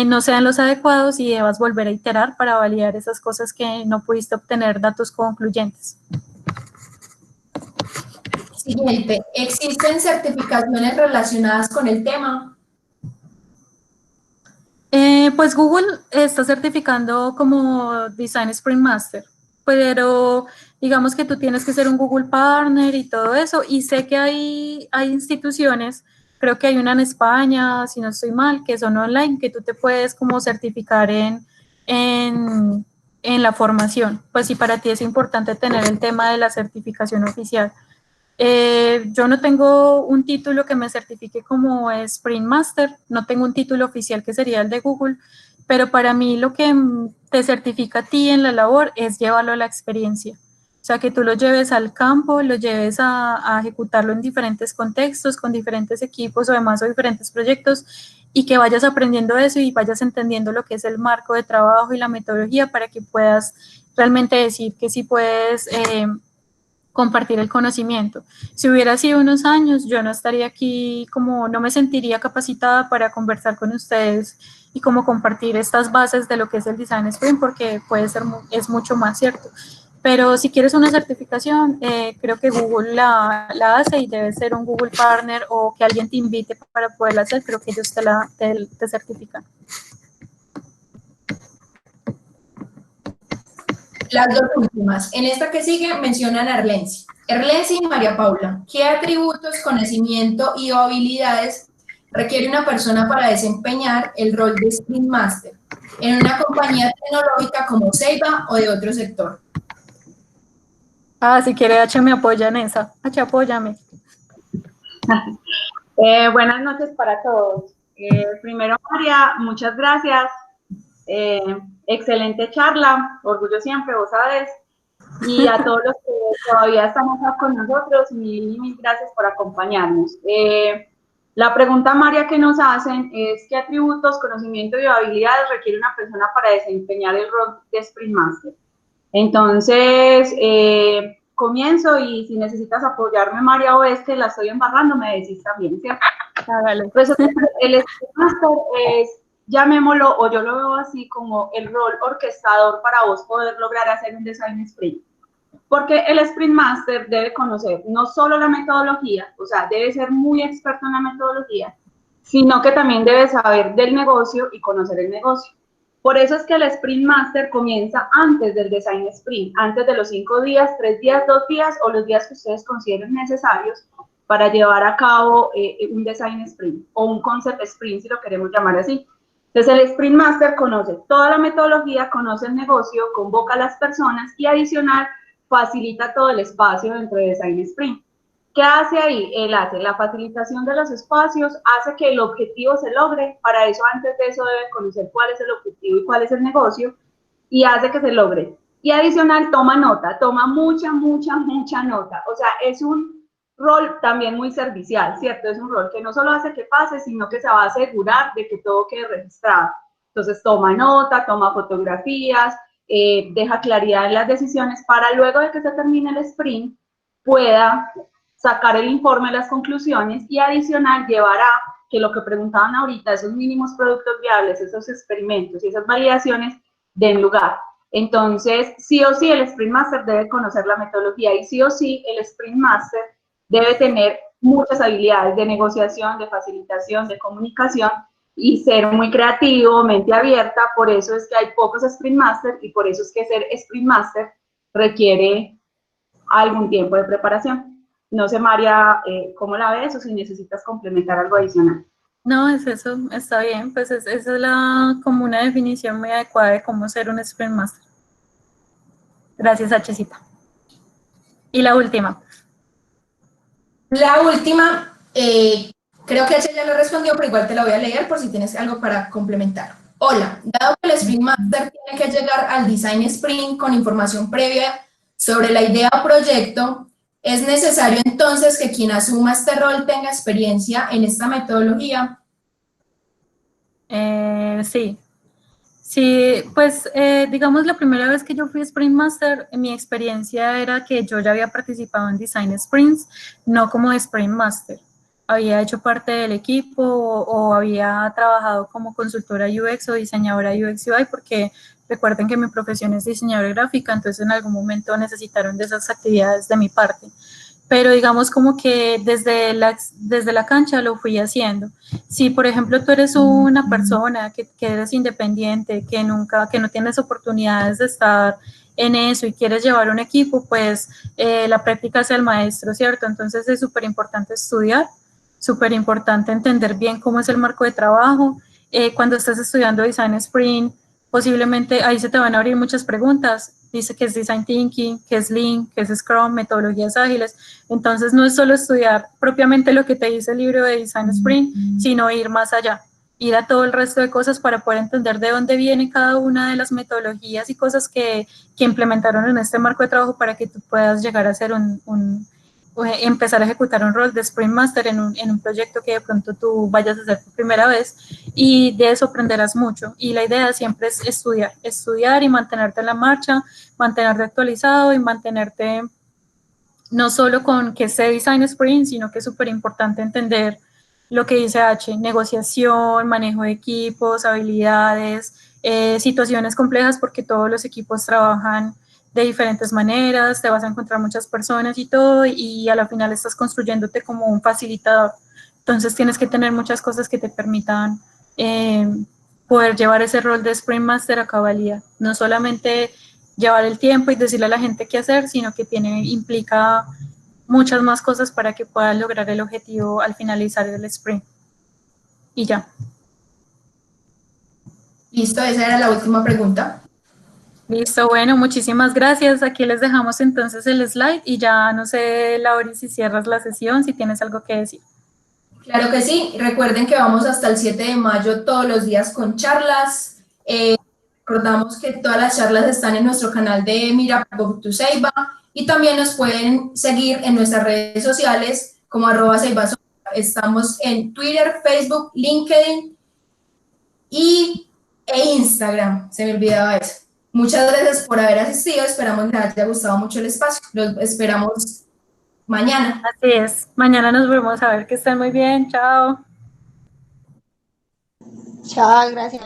no sean los adecuados y debas volver a iterar para validar esas cosas que no pudiste obtener datos concluyentes. Siguiente, ¿existen certificaciones relacionadas con el tema? Pues Google está certificando como Design Sprint Master, pero digamos que tú tienes que ser un Google Partner y todo eso, y sé que hay instituciones, creo que hay una en España, si no estoy mal, que son online, que tú te puedes como certificar en, en la formación. Pues si para ti es importante tener el tema de la certificación oficial. Yo no tengo un título que me certifique como Sprint Master, no tengo un título oficial que sería el de Google, pero para mí lo que te certifica a ti en la labor es llevarlo a la experiencia. O sea, que tú lo lleves al campo, lo lleves a ejecutarlo en diferentes contextos, con diferentes equipos o demás o diferentes proyectos, y que vayas aprendiendo eso y vayas entendiendo lo que es el marco de trabajo y la metodología para que puedas realmente decir que sí puedes compartir el conocimiento. Si hubiera sido unos años, yo no estaría aquí, como no me sentiría capacitada para conversar con ustedes y como compartir estas bases de lo que es el Design Sprint, porque es mucho más cierto. Pero si quieres una certificación, creo que Google la hace, y debe ser un Google Partner o que alguien te invite para poderla hacer. Creo que ellos te certifican. Las dos últimas. En esta que sigue mencionan a Erlensi. Erlensi y María Paula, ¿qué atributos, conocimiento y o habilidades requiere una persona para desempeñar el rol de Sprint Master en una compañía tecnológica como Ceiba o de otro sector? Ah, si quiere, H me apoya en esa. H, apóyame. Buenas noches para todos. Primero, María, muchas gracias. Excelente charla, orgullo siempre, vos sabes. Y a todos los que todavía están acá con nosotros, mil gracias por acompañarnos. La pregunta, María, que nos hacen es: ¿qué atributos, conocimiento y habilidades requiere una persona para desempeñar el rol de Sprint Master? Entonces, comienzo, y si necesitas apoyarme, María, o la estoy embarrando, me decís también, ¿cierto? Hágale. Pues el Sprint Master es, llamémoslo, o yo lo veo así, como el rol orquestador para vos poder lograr hacer un design sprint. Porque el Sprint Master debe conocer no solo la metodología, o sea, debe ser muy experto en la metodología, sino que también debe saber del negocio y conocer el negocio. Por eso es que el Sprint Master comienza antes del Design Sprint, antes de los 5 días, 3 días, 2 días o los días que ustedes consideren necesarios para llevar a cabo un Design Sprint o un Concept Sprint, si lo queremos llamar así. Entonces el Sprint Master conoce toda la metodología, conoce el negocio, convoca a las personas y adicional facilita todo el espacio dentro de Design Sprint. ¿Qué hace ahí? Él hace la facilitación de los espacios, hace que el objetivo se logre. Para eso, antes de eso, debe conocer cuál es el objetivo y cuál es el negocio. y hace que se logre. Y adicional, toma nota, toma mucha nota. O sea, es un rol también muy servicial, ¿cierto? Es un rol que no solo hace que pase, sino que se va a asegurar de que todo quede registrado. Entonces, toma nota, toma fotografías, deja claridad en las decisiones para luego de que se termine el sprint, pueda sacar el informe de las conclusiones y adicional llevará que lo que preguntaban ahorita, esos mínimos productos viables, esos experimentos y esas validaciones den lugar. Entonces, sí o sí, el Sprint Master debe conocer la metodología y sí o sí, el Sprint Master debe tener muchas habilidades de negociación, de facilitación, de comunicación y ser muy creativo, mente abierta. Por eso es que hay pocos Sprint Master y por eso es que ser Sprint Master requiere algún tiempo de preparación. No sé, María, ¿cómo la ves o si necesitas complementar algo adicional? No, es eso, está bien, pues esa es como una definición muy adecuada de cómo ser un Sprint Master. Gracias, Hcita. Y la última. La última, creo que H ya lo respondió, pero igual te la voy a leer por si tienes algo para complementar. Hola, dado que el Sprint Master tiene que llegar al Design Sprint con información previa sobre la idea o proyecto, ¿es necesario entonces que quien asuma este rol tenga experiencia en esta metodología? Sí. Sí, pues digamos la primera vez que yo fui Sprint Master, mi experiencia era que yo ya había participado en Design Sprints, no como Sprint Master. Había hecho parte del equipo o había trabajado como consultora UX o diseñadora UX UI porque recuerden que mi profesión es diseñadora gráfica, entonces en algún momento necesitaron de esas actividades de mi parte. Pero digamos como que desde la cancha lo fui haciendo. Si, por ejemplo, tú eres una persona que eres independiente, que no tienes oportunidades de estar en eso y quieres llevar un equipo, pues la práctica es el maestro, ¿cierto? Entonces es súper importante estudiar, súper importante entender bien cómo es el marco de trabajo. Cuando estás estudiando Design Sprint, posiblemente ahí se te van a abrir muchas preguntas. Dice que es Design Thinking, que es Lean, que es Scrum, metodologías ágiles. Entonces no es solo estudiar propiamente lo que te dice el libro de Design Sprint, sino ir más allá, ir a todo el resto de cosas para poder entender de dónde viene cada una de las metodologías y cosas que implementaron en este marco de trabajo para que tú puedas llegar a ser empezar a ejecutar un rol de Sprint Master en un proyecto que de pronto tú vayas a hacer por primera vez y de eso aprenderás mucho. Y la idea siempre es estudiar y mantenerte en la marcha, mantenerte actualizado y mantenerte no solo con que sea Design Sprint, sino que es súper importante entender lo que dice H, negociación, manejo de equipos, habilidades, situaciones complejas porque todos los equipos trabajan de diferentes maneras, te vas a encontrar muchas personas y todo, y a la final estás construyéndote como un facilitador. Entonces tienes que tener muchas cosas que te permitan poder llevar ese rol de Sprint Master a cabalidad. No solamente llevar el tiempo y decirle a la gente qué hacer, sino que implica muchas más cosas para que puedas lograr el objetivo al finalizar el sprint. Y ya. Listo, esa era la última pregunta. Listo, bueno, muchísimas gracias. Aquí les dejamos entonces el slide y ya no sé, Lauri, si cierras la sesión, si tienes algo que decir. Claro que sí. Recuerden que vamos hasta el 7 de mayo todos los días con charlas. Recordamos que todas las charlas están en nuestro canal de Mira Ceiba y también nos pueden seguir en nuestras redes sociales como @Ceiba. Estamos en Twitter, Facebook, LinkedIn e Instagram. Se me olvidaba eso. Muchas gracias por haber asistido. Esperamos que les haya gustado mucho el espacio. Los esperamos mañana. Así es. Mañana nos vemos. A ver que estén muy bien. Chao. Chao, gracias.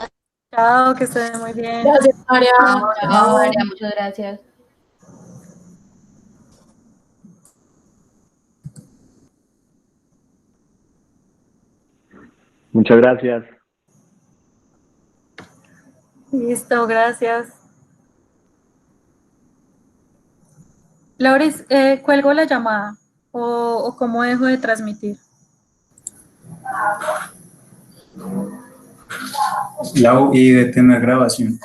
Chao, que estén muy bien. Gracias, María. Chao, María, muchas gracias. Muchas gracias. Listo, gracias. Lauris, ¿cuelgo la llamada o cómo dejo de transmitir? Lau, y detén la grabación.